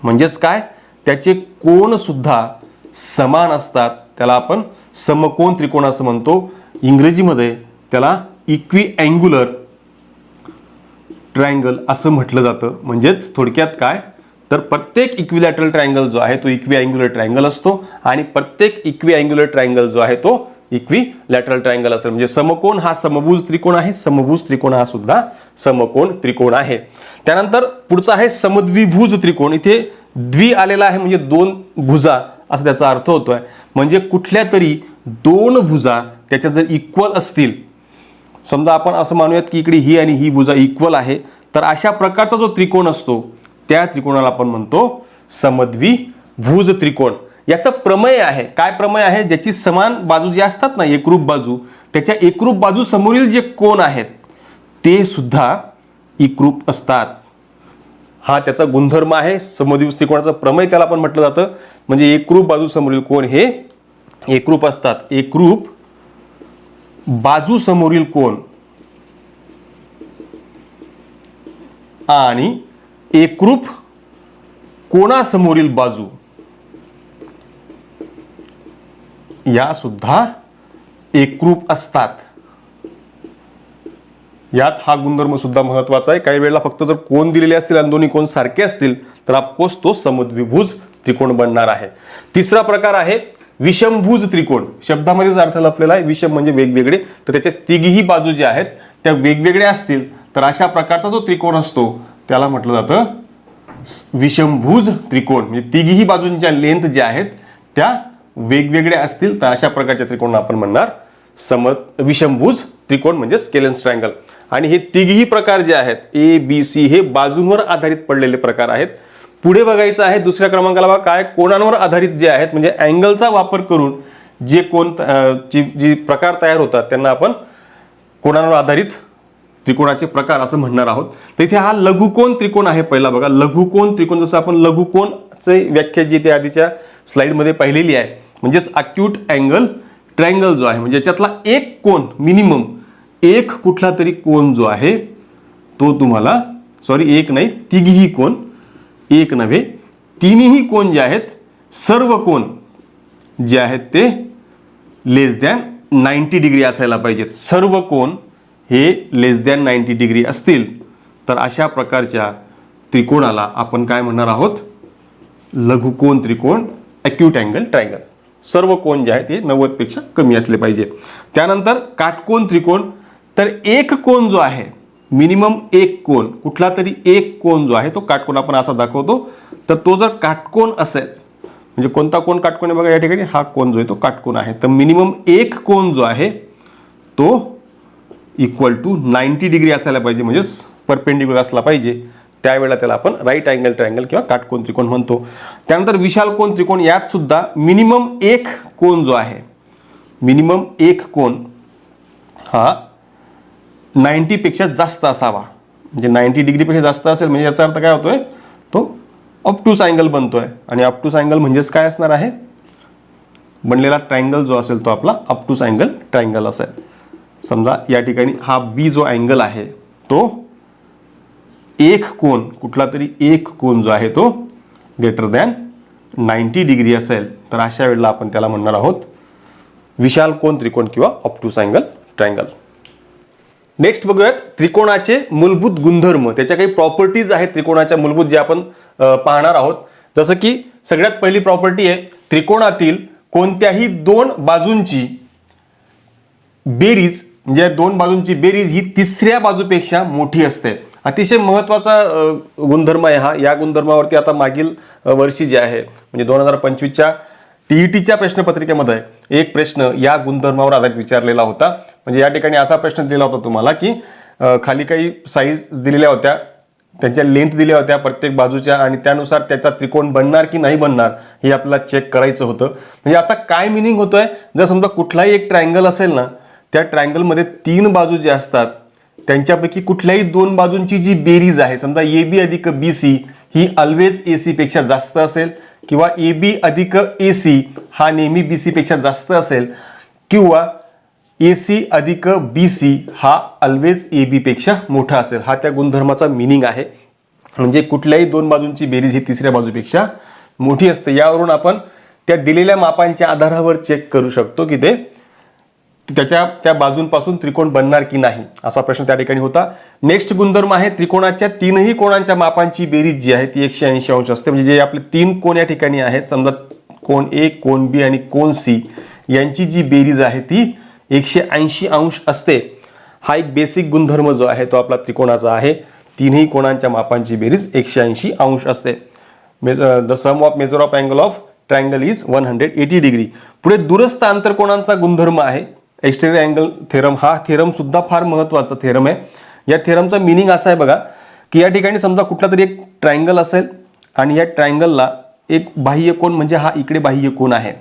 म्हणजेच काय, त्याचे कोन सुद्धा समान असतात. त्याला आपण समकोन त्रिकोण असं म्हणतो. इंग्रजीमध्ये त्याला इक्विअँग्युलर ट्रायंगल असं म्हटलं जातं. म्हणजेच थोडक्यात काय तर प्रत्येक इक्विलॅटरल ट्रायंगल जो आहे तो इक्विअँग्युलर ट्रायंगल असतो आणि प्रत्येक इक्विअँग्युलर ट्रायंगल जो आहे तो इक्विलॅटरल ट्रायंगल असेल. म्हणजे समकोन हा समभुज त्रिकोण आहे, समभुज त्रिकोण हा सुद्धा समकोन त्रिकोण आहे. त्यानंतर पुढचा आहे समद्विभुज त्रिकोण. इथे द्वि आलेला आहे म्हणजे 2 भुजा असं त्याचा अर्थ होतोय. म्हणजे कुठल्या तरी 2 भुजा त्याच्या जर इक्वल असतील, समजा आपण असं मानूयात की इकडे ही आणि ही भुजा इक्वल आहे, तर अशा प्रकारचा जो त्रिकोण असतो त्या त्रिकोणाला आपण म्हणतो समद्विभुज त्रिकोण. याचा प्रमेय आहे. काय प्रमेय आहे? ज्याची समान बाजू जे असतात ना, एकरूप बाजू, त्याच्या एकरूप बाजू समोरील जे कोन आहेत ते सुद्धा एकरूप असतात. हा त्याचा गुणधर्म आहे. समद्विभुज त्रिकोणाचा प्रमेय त्याला आपण म्हटलं जातं. म्हणजे एकरूप बाजू समोरील कोन हे एकरूप असतात. एकरूप बाजू समोरील कोन आणि एकरूप कोणासमोरील बाजू या सुद्धा एकरूप असतात. यात हा गुणधर्म सुद्धा महत्वाचा आहे. काही वेळेला फक्त जर कोन दिलेले असतील आणि दोन्ही कोन सारखे असतील तर ऑफकोर्स तो समद्विभुज त्रिकोण बनणार आहे. तिसरा प्रकार आहे विषमभुज त्रिकोण. शब्दामध्येच अर्थ लपलेला आहे. विषम म्हणजे वेगवेगळे, तर त्याच्या तिघीही बाजू ज्या आहेत त्या वेगवेगळ्या असतील तर अशा प्रकारचा जो त्रिकोण असतो त्याला म्हटलं जातं विषमभुज त्रिकोण. म्हणजे तिघीही बाजूंच्या लेंथ ज्या आहेत त्या वेगवेगळ्या असतील तर अशा प्रकारच्या त्रिकोण आपण म्हणणार विषमभुज त्रिकोण म्हणजे स्केलेन्स ट्रायंगल. आणि हे तिघीही प्रकार जे आहेत ए बी सी हे बाजूंवर आधारित पडलेले प्रकार आहेत. पुढे बघायचं आहे दुसऱ्या क्रमांकाला बघा काय कोनांवर आधारित जे आहेत म्हणजे अँगलचा वापर करून जे कोन जी प्रकार तयार होतात त्यांना आपण कोनांवर आधारित त्रिकोणाचे प्रकार असं म्हणणार आहोत. तर इथे हा लघुकोन त्रिकोण आहे. पहिला बघा लघुकोन त्रिकोण, जसं आपण लघुकोनचे व्याख्या जी ते आधीच्या स्लाइडमध्ये पाहिलेली आहे, म्हणजेच अक्यूट अँगल ट्रायंगल जो आहे म्हणजे याच्यातला एक कोन मिनिमम एक कुठला तरी कोन जो आहे तो तुम्हाला एक नाही तिघीही कोन, एक नव्हे तिन्ही कोन जे आहेत सर्व कोन जे आहेत ते लेस दॅन 90 डिग्री असायला पाहिजेत. सर्व कोन हे लेस दॅन 90 डिग्री असतील तर अशा प्रकारच्या त्रिकोणाला आपण काय म्हणणार आहोत लघुकोन त्रिकोण अक्यूट अँगल ट्रायंगल. सर्व कोन जे आहेत ते 90 पेक्षा कमी असले पाहिजे. त्यानंतर काटकोन त्रिकोण, तर एक कोन जो आहे मिनिमम एक कोन कुठला तरी एक कोन जो आहे तो काटकोन आपण असा दाखवतो. तर तो जर काटकोन असेल म्हणजे कोणता कोन काटकोन आहे बघा या ठिकाणी हा कोन जो आहे तो काटकोन आहे. तर मिनिमम एक कोन जो आहे तो इक्वल टू 90 डिग्री असायला पाहिजे म्हणजेच परपेंडिक्युलर असला पाहिजे. त्यावेळेला त्याला आपण राईट अँगल ट्रायंगल किंवा काटकोन त्रिकोण म्हणतो. त्यानंतर विशाल कोन त्रिकोण, यात सुद्धा मिनिमम एक कोन जो आहे मिनिमम एक कोन हा 90 पेक्षा जास्त असावा. म्हणजे 90 डिग्रीपेक्षा जास्त असेल म्हणजे याचा अर्थ काय होतोय तो ऑब्ट्यूस अँगल बनतोय. आणि ऑब्ट्यूस अँगल म्हणजेच काय असणार आहे बनलेला ट्रायंगल जो असेल तो आपला ऑब्ट्यूस अँगल ट्रायंगल असेल. समजा या ठिकाणी हा बी जो अँगल आहे तो एक कोन कुठला तरी एक कोन जो आहे तो ग्रेटर दॅन 90 डिग्री असेल तर अशा वेळेला आपण त्याला म्हणणार आहोत विशाल कोन त्रिकोण किंवा ऑब्ट्यूस अँगल ट्रायंगल. नेक्स्ट बघूयात त्रिकोणाचे मूलभूत गुणधर्म. त्याच्या काही प्रॉपर्टीज आहेत त्रिकोणाच्या मूलभूत जे आपण पाहणार आहोत. जसं की सगळ्यात पहिली प्रॉपर्टी आहे त्रिकोणातील कोणत्याही दोन बाजूंची बेरीज म्हणजे दोन बाजूंची बेरीज ही तिसऱ्या बाजूपेक्षा मोठी असते. अतिशय महत्त्वाचा गुणधर्म आहे हा. या गुणधर्मावरती आता मागील वर्षी जे आहे म्हणजे 2025च्या TETच्या प्रश्नपत्रिकेमध्ये एक प्रश्न या गुणधर्मावर आधारित विचारलेला होता. म्हणजे या ठिकाणी असा प्रश्न दिला होता तुम्हाला की खाली काही साईज दिलेल्या होत्या, त्यांच्या लेंथ दिल्या होत्या प्रत्येक बाजूच्या आणि त्यानुसार त्याचा त्रिकोण बनणार की नाही बनणार हे आपल्याला चेक करायचं होतं. म्हणजे याचा काय मिनिंग होतोय जर समजा कुठलाही एक ट्रायंगल असेल ना त्या ट्रायंगलमध्ये तीन बाजू ज्या असतात त्यांच्यापैकी कुठल्याही दोन बाजूंची जी बेरीज आहे समजा AB अधिक BC ही ऑलवेज AC पेक्षा जास्त असेल किंवा AB अधिक AC हा नेहमी BC पेक्षा जास्त असेल किंवा AC अधिक BC हा ऑलवेज AB पेक्षा मोठा असेल. हा त्या गुणधर्माचा मिनिंग आहे. म्हणजे कुठल्याही दोन बाजूंची बेरीज ही तिसऱ्या बाजूपेक्षा मोठी असते. यावरून आपण त्या दिलेल्या मापांच्या आधारावर चेक करू शकतो की ते त्या बाजूंपासून त्रिकोण बनणार की नाही असा प्रश्न त्या ठिकाणी होता. नेक्स्ट गुणधर्म आहे त्रिकोणाच्या तीनही कोणांच्या मापांची बेरीज जी आहे ती 180 अंश असते. म्हणजे जे आपले तीन कोण या ठिकाणी आहेत समजा कोण A कोण B आणि कोण C यांची जी बेरीज आहे ती 180 अंश असते. हा एक बेसिक गुणधर्म जो आहे तो आपला त्रिकोणाचा आहे. तीनही कोणांच्या मापांची बेरीज 180 अंश असते. The sum of measure of angle of triangle is 180 degree. पुढे दूरस्थ आंतरकोनांचा गुणधर्म आहे एक्सटेरियर अँगल थेरम. हा थेरम सुद्धा फार महत्त्वाचा थेरम आहे. या थेरमचा मिनिंग असा आहे बघा की या ठिकाणी समजा कुठला तरी एक ट्रायंगल असेल आणि या ट्रायंगलला एक बाह्य कोन म्हणजे हा इकडे बाह्य कोन आहे.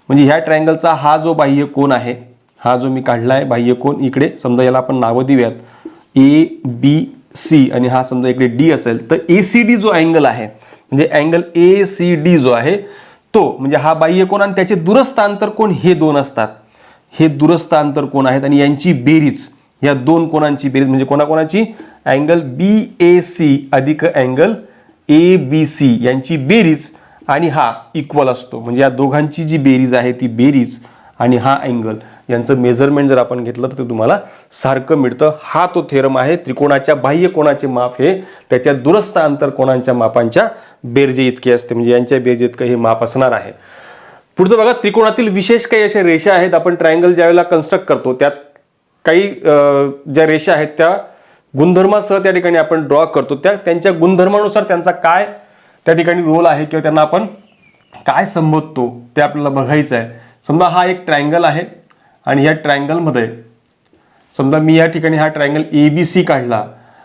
म्हणजे ह्या ट्रायंगलचा हा जो बाह्य कोन आहे हा जो मी काढला आहे बाह्य कोन इकडे समजा याला आपण नावं देऊयात ABC आणि हा समजा इकडे D असेल तर ACD जो अँगल आहे म्हणजे अँगल ACD जो आहे तो म्हणजे हा बाह्य कोन आणि त्याचे दूरस्थ आंतरकोन हे दोन असतात. हे दूरस्थ आंतरकोन आहेत आणि यांची बेरीज या दोन कोणांची बेरीज म्हणजे कोणाकोणाची अँगल BAC अधिक अँगल ABC यांची बेरीज आणि हा इक्वल असतो. म्हणजे या दोघांची जी बेरीज आहे ती बेरीज आणि हा अँगल यांचं मेजरमेंट जर आपण घेतलं तर ते तुम्हाला सारखं मिळतं. हा तो थेरम आहे. त्रिकोणाच्या बाह्य कोणाचे माप हे त्याच्या दुरस्थ अंतर कोणांच्या मापांच्या बेरजे इतके असते, म्हणजे यांच्या बेरजे इतकं हे माप असणार आहे. पुढचं बघा, त्रिकोणातील विशेष काही अशा रेषा आहेत. आपण ट्रायंगल ज्यावेळेला कन्स्ट्रक्ट करतो त्यात काही ज्या रेषा आहेत त्या गुणधर्मासह त्या ठिकाणी आपण ड्रॉ करतो. त्यांच्या गुणधर्मानुसार त्यांचा काय त्या ठिकाणी रोल आहे किंवा त्यांना आपण काय संबोधतो ते आपल्याला बघायचं आहे. समजा हा एक ट्रायंगल आहे आणि या ट्रायंगलमध्ये समजा मी या ठिकाणी हा ट्रायंगल ABC काढला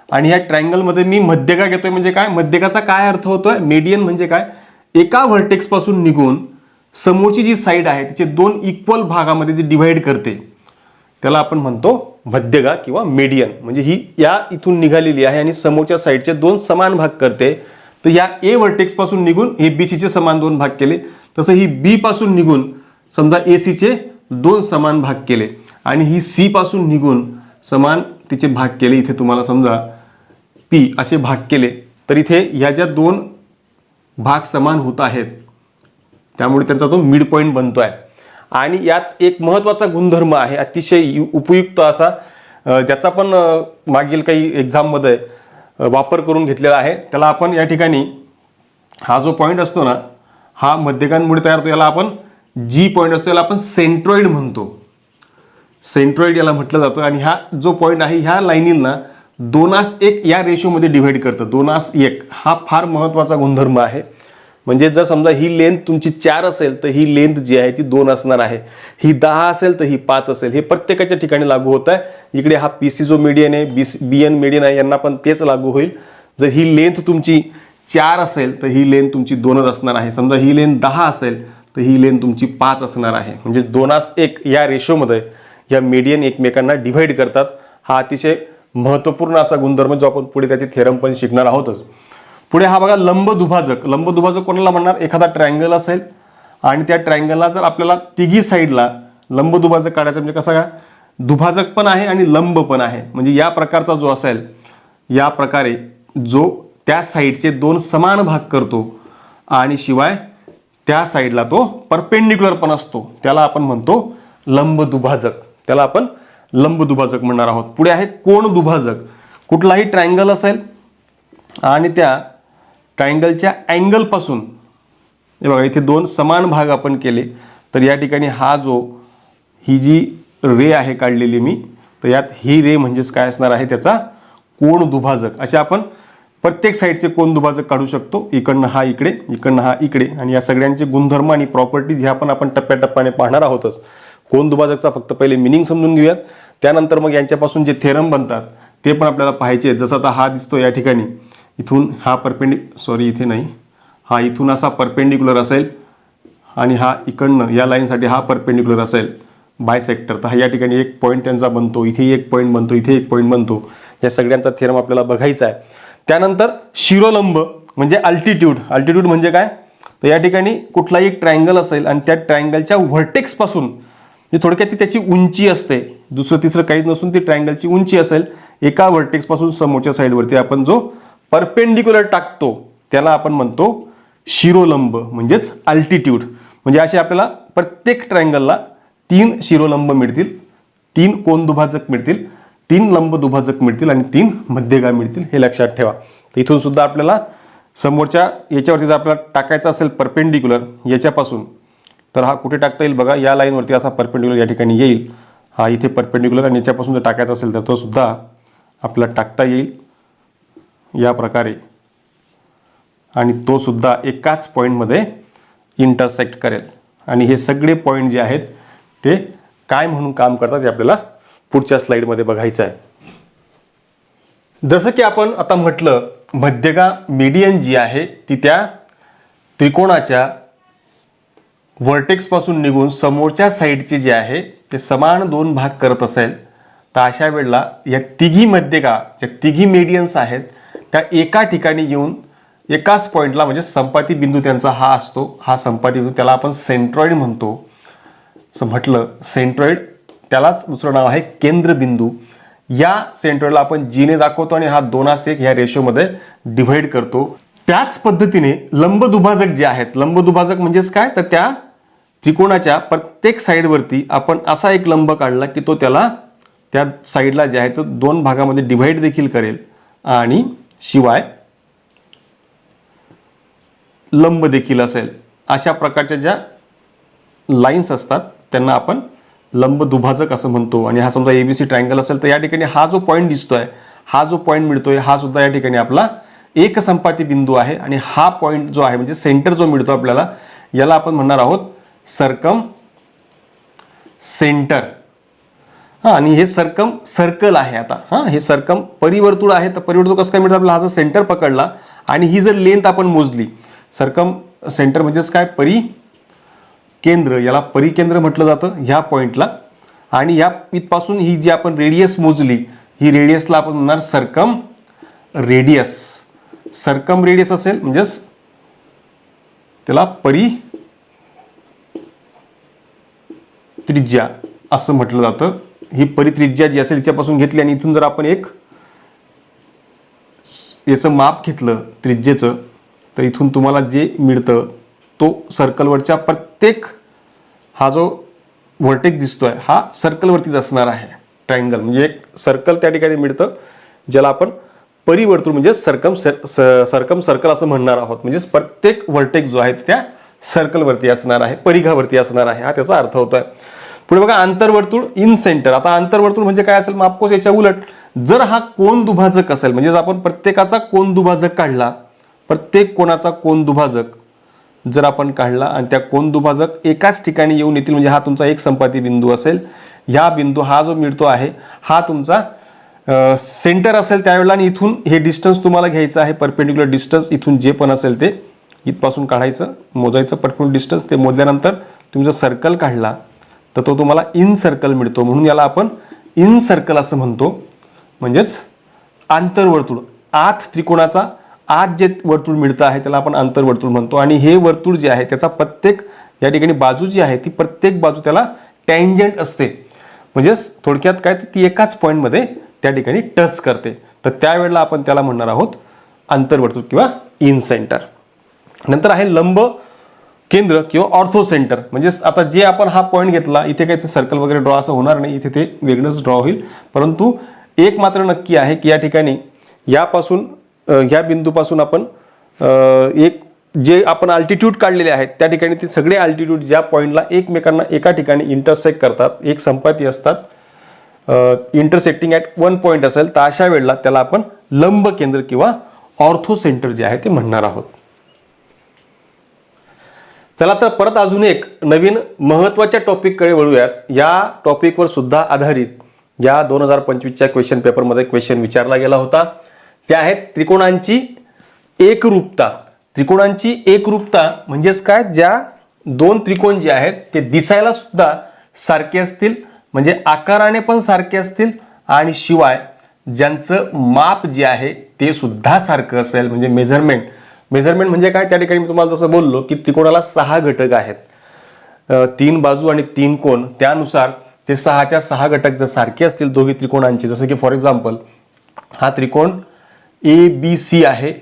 आणि या ट्रायंगलमध्ये मी मध्यगा घेतोय. म्हणजे काय, मध्यगाचा काय अर्थ होतोय, मीडियन म्हणजे काय, एका व्हर्टेक्स पासून निघून समोरची जी साईड आहे तिचे दोन इक्वल भागामध्ये जे डिव्हाइड करते त्याला आपण म्हणतो मध्यगा किंवा मीडियन. म्हणजे ही या इथून निघालेली आहे आणि समोरच्या साईडचे दोन समान भाग करते. तर या A व्हर्टेक्स पासून निघून हे BC चे समान दोन भाग केले, तसं ही B पासून निघून समजा AC चे दोन समान भाग केले आणि ही C पासून निघून समान तिचे भाग केले. इथे तुम्हाला समजा P असे भाग केले तर इथे ह्या ज्या दोन भाग समान होत आहेत त्यामुळे त्यांचा तो मिड पॉइंट बनतोय. आणि यात एक महत्त्वाचा गुणधर्म आहे, अतिशय उपयुक्त असा, ज्याचा पण मागील काही एक्झाममध्ये वापर करून घेतलेला आहे. त्याला आपण या ठिकाणी हा जो पॉईंट असतो ना, हा मध्यकांमुळे तयार होतो, याला आपण G पॉईंट असतो, याला आपण सेंट्रॉइड म्हणतो. सेंट्रॉइड याला म्हटलं जातं. आणि हा जो पॉईंट आहे ह्या लाईनीला 2:1 या रेशोमध्ये डिव्हाइड करतं. 2:1 हा फार महत्त्वाचा गुणधर्म आहे. म्हणजे जर समजा ही लेंथ तुमची 4 असेल तर ही लेंथ जी आहे ती 2 असणार आहे. ही 10 असेल तर ही 5 असेल. हे प्रत्येकाच्या ठिकाणी लागू होत आहे. इकडे हा PC जो मीडियन आहे, BN मीडियन आहे, यांना पण तेच लागू होईल. जर ही लेंथ तुमची 4 असेल तर ही लेंथ तुमची 2च असणार आहे. समजा ही लेंथ 10 असेल तर ही लेंथ तुमची 5 असणार आहे. म्हणजे 2:1 या रेशोमध्ये या मीडियन एकमेकांना डिव्हाइड करतात. हा अतिशय महत्त्वपूर्ण असा गुणधर्म जो आपण पुढे त्याचे थेरम पण शिकणार आहोतच. पुढे हा बघा, लंबदुभाजक. लंबदुभाजक कोणाला म्हणणार, एखादा ट्रायंगल असेल आणि त्या ट्रायंगलला जर आपल्याला तिघी साईडला लंबदुभाजक काढायचं, म्हणजे कसं काय, दुभाजक पण आहे आणि लंब पण आहे. म्हणजे या प्रकारचा जो असेल, या प्रकारे जो त्या साईडचे दोन समान भाग करतो आणि शिवाय त्या साईडला तो परपेंडिक्युलर पण असतो, त्याला आपण म्हणतो लंबदुभाजक. त्याला आपण लंबदुभाजक म्हणणार आहोत. पुढे आहे कोण दुभाजक. कुठलाही ट्रायंगल असेल आणि त्या ट्रायंगलच्या अँगल पासून, हे बघा इथे दोन समान भाग आपण केले तर या ठिकाणी हा जो ही जी रे आहे काढलेली मी, तर यात ही रे म्हणजेच काय असणार आहे, त्याचा कोण दुभाजक. असे आपण प्रत्येक साईडचे कोण दुभाजक काढू शकतो. इकडनं हा इकडे, इकडनं हा इकडे. आणि या सगळ्यांचे गुणधर्म आणि प्रॉपर्टीज ह्या पण आपण टप्प्याटप्प्याने पाहणार आहोतच. कोण दुभाजकचा फक्त पहिले मिनिंग समजून घेऊयात, त्यानंतर मग यांच्यापासून जे थेरम बनतात ते पण आपल्याला पाहायचे. जसं आता हा दिसतो या ठिकाणी, इथून हा इथे नाही, हा इथून असा परपेंडिक्युलर असेल आणि हा इकडनं या लाईनसाठी हा परपेंडिक्युलर असेल बायसेक्टर. तर या ठिकाणी एक पॉईंट त्यांचा बनतो, इथे एक पॉईंट बनतो, इथे एक पॉईंट बनतो. या सगळ्यांचा थेरम आपल्याला बघायचा आहे. त्यानंतर शिरोलंब म्हणजे अल्टिट्यूड. अल्टिट्यूड म्हणजे काय, तर या ठिकाणी कुठलाही एक ट्रायंगल असेल आणि त्या ट्रायंगलच्या व्हर्टेक्स पासून, म्हणजे थोडक्यात ती त्याची उंची असते, दुसरं तिसरं काहीच नसून ती ट्रायंगलची उंची असेल, एका व्हर्टेक्स पासून समोरच्या साईडवरती आपण जो परपेंडिक्युलर टाकतो त्याला आपण म्हणतो शिरोलंब म्हणजेच अल्टिट्यूड. म्हणजे असे आपल्याला प्रत्येक ट्रायंगलला 3 शिरोलंब मिळतील, 3 कोन दुभाजक मिळतील, 3 लंब दुभाजक मिळतील आणि 3 मध्यगा मिळतील. हे लक्षात ठेवा. तर इथून सुद्धा आपल्याला समोरच्या याच्यावरती जर आपल्याला टाकायचा असेल परपेंडिक्युलर याच्यापासून, तर हा कुठे टाकता येईल बघा, या लाईनवरती असा परपेंडिक्युलर या ठिकाणी येईल. हा इथे परपेंडिक्युलर आणि याच्यापासून जर टाकायचा असेल तर तो सुद्धा आपल्याला टाकता येईल या प्रकारे. आणि तो सुद्धा एकाच पॉईंटमध्ये इंटरसेक्ट करेल. आणि हे सगळे पॉईंट जे आहेत ते काय म्हणून काम करतात हे आपल्याला पुढच्या स्लाइडमध्ये बघायचं आहे. जसं की आपण आता म्हटलं, मध्यगा मीडियन जी आहे ती त्या त्रिकोणाच्या व्हर्टेक्स पासून निघून समोरच्या साईडचे जे आहे ते समान 2 भाग करत असेल तर अशा वेळेला या तिघी मध्यगा, ज्या तिघी मीडियन्स आहेत त्या एका ठिकाणी येऊन एकाच पॉईंटला, म्हणजे संपाती बिंदू त्यांचा हा असतो, हा संपाती बिंदू, त्याला आपण सेंट्रॉइड म्हणतो. असं म्हटलं सेंट्रॉइड, त्यालाच दुसरं नाव आहे केंद्रबिंदू. या सेंट्रॉइडला आपण जीने दाखवतो आणि हा 2:1 ह्या रेशोमध्ये डिव्हाइड करतो. त्याच पद्धतीने लंबदुभाजक जे आहेत, लंबदुभाजक म्हणजेच काय, तर त्या त्रिकोणाच्या प्रत्येक साईडवरती आपण असा एक लंब काढला की तो त्याला त्या साईडला जे आहे तो 2 भागामध्ये डिव्हाइड देखील करेल आणि शिवाय लंब देखील असेल. अशा प्रकारच्या ज्या लाईन्स असतात त्यांना आपण लंब दुभाजक असं म्हणतो. आणि हा समजा ABC ट्रायंगल असेल तर या ठिकाणी हा जो पॉईंट दिसतोय, हा जो पॉईंट मिळतोय, हा सुद्धा या ठिकाणी आपला एक संपाती बिंदू आहे. आणि हा पॉईंट जो आहे म्हणजे सेंटर जो मिळतो आपल्याला, याला आपण म्हणणार आहोत सर्कम सेंटर. आणि हे सर्कम सर्कल आहे. आता हे सर्कम परिवर्तुळ आहे. तर परिवर्तुळ कसं काय मिळतं आपल्याला, हा जर सेंटर पकडला आणि ही जर लेंथ आपण मोजली, सर्कम सेंटर म्हणजेच काय, परिकेंद्र, याला परिकेंद्र म्हटलं जातं ह्या पॉइंटला. आणि या इथपासून ही जी आपण रेडियस मोजली, ही रेडियसला आपण म्हणणार सर्कम रेडियस. सर्कम रेडियस असेल म्हणजेच त्याला परित्रिज्या असं म्हटलं जातं. ही परित्रिज्या जी असेल हिच्यापासून घेतली आणि इथून जर आपण एक याचं माप घेतलं त्रिज्येचं, तर इथून तुम्हाला जे मिळतं तो सर्कलवरच्या प्रत्येक हा जो व्हर्टेक्स दिसतोय हा सर्कलवरतीच असणार आहे. ट्रायंगल म्हणजे एक सर्कल त्या ठिकाणी मिळतं ज्याला आपण परिवर्तुळ म्हणजे सर्कम सर्कल असं म्हणणार आहोत. म्हणजे प्रत्येक व्हर्टेक्स जो आहे त्या सर्कलवरती असणार आहे, परिघावरती असणार आहे, हा त्याचा अर्थ होतोय. पुढे बघा आंतरवर्तुळ इन सेंटर. आता आंतरवर्तुळ म्हणजे काय असेल, माफकोस याच्या उलट जर हा कोन दुभाजक असेल, म्हणजे आपण प्रत्येकाचा कोन दुभाजक काढला, प्रत्येक कोणाचा कोन दुभाजक जर आपण काढला आणि त्या कोन दुभाजक एकाच ठिकाणी येऊन येतील, म्हणजे हा तुमचा एक संपाती बिंदू असेल. ह्या बिंदू हा जो मिळतो आहे हा तुमचा सेंटर असेल त्यावेळेला. आणि इथून हे डिस्टन्स तुम्हाला घ्यायचं आहे, परपेंडिक्युलर डिस्टन्स. इथून जे पण असेल ते इथपासून काढायचं, मोजायचं परपेंडिक्युलर डिस्टन्स. ते मोजल्यानंतर तुम्ही जर सर्कल काढला तर तो तुम्हाला इन सर्कल मिळतो. म्हणून याला आपण इन सर्कल असं म्हणतो. म्हणजेच आंतरवर्तुळ, आत त्रिकोणाचा आत जे वर्तुळ मिळतं आहे त्याला आपण आंतरवर्तुळ म्हणतो. आणि हे वर्तुळ जे आहे त्याचा प्रत्येक या ठिकाणी बाजू जी आहे ती प्रत्येक बाजू त्याला टँजंट असते. म्हणजेच थोडक्यात काय, ती एकाच पॉईंटमध्ये त्या ठिकाणी टच करते. तर त्यावेळेला आपण त्याला म्हणणार आहोत आंतरवर्तुळ किंवा इन सेंटर. नंतर आहे लंब केंद्र किंवा ऑर्थो सेंटर. म्हणजे आता जे आपण हा पॉईंट घेतला, इथे काही सर्कल वगैरे ड्रॉ असं होणार नाही, इथे ते वेगळंच ड्रॉ होईल. परंतु एक मात्र नक्की आहे की या ठिकाणी यापासून ह्या बिंदूपासून आपण एक जे आपण अल्टिट्यूड काढलेले आहेत त्या ठिकाणी ते सगळे अल्टिट्यूड ज्या पॉईंटला एकमेकांना एका ठिकाणी इंटरसेक्ट करतात, एक संपाती असतात, इंटरसेक्टिंग ॲट वन पॉईंट असेल, तर अशा वेळेला त्याला आपण लंब केंद्र किंवा ऑर्थो सेंटर जे आहे ते म्हणणार आहोत. चला तर परत अजून एक नवीन महत्त्वाच्या टॉपिककडे वळूयात. या टॉपिकवर सुद्धा आधारित या 2025च्या क्वेश्चन पेपरमध्ये क्वेश्चन विचारला गेला होता. ते आहेत त्रिकोणांची एकरूपता. त्रिकोणांची एकरूपता म्हणजेच काय, ज्या दोन त्रिकोण जे आहेत ते दिसायला सुद्धा सारखे असतील, म्हणजे आकाराने पण सारखे असतील, आणि शिवाय ज्यांचं माप जे आहे ते सुद्धा सारखं असेल. म्हणजे मेजरमेंट म्हणजे काय, त्या ठिकाणी मी तुम्हाला जसं बोललो की त्रिकोणाला 6 घटक आहेत, 3 बाजू आणि 3 कोण. त्यानुसार ते 6च्या 6 घटक जर सारखे असतील दोघी त्रिकोणांचे, जसं की फॉर एक्झाम्पल हा त्रिकोण ABC आहे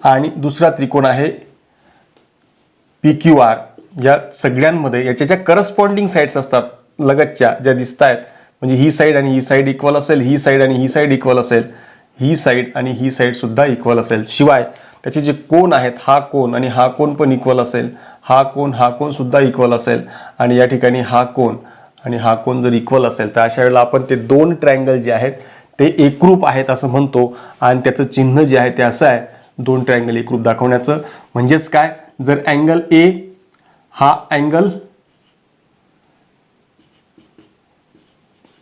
आणि दुसरा त्रिकोण आहे PQR. या सगळ्यांमध्ये याच्या ज्या करस्पॉन्डिंग साईड्स असतात लगतच्या ज्या दिसत आहेत, म्हणजे ही साईड आणि ही साईड इक्वल असेल, ही साईड आणि ही साईड इक्वल असेल, ही साईड आणि ही साईड सुद्धा इक्वल असेल. शिवाय त्याचे जे कोन आहेत, हा कोन आणि हा कोन पण इक्वल असेल, हा कोन सुद्धा इक्वल असेल, आणि या ठिकाणी हा कोन आणि हा कोन जर इक्वल असेल तर अशा वेळेला आपण ते दोन ट्रायंगल जे आहेत ते एकरूप आहेत असं म्हणतो. आणि त्याचं चिन्ह जे आहे ते असं आहे, दोन ट्रायंगल एकरूप दाखवण्याचं. म्हणजेच काय, जर अँगल A हा अँगल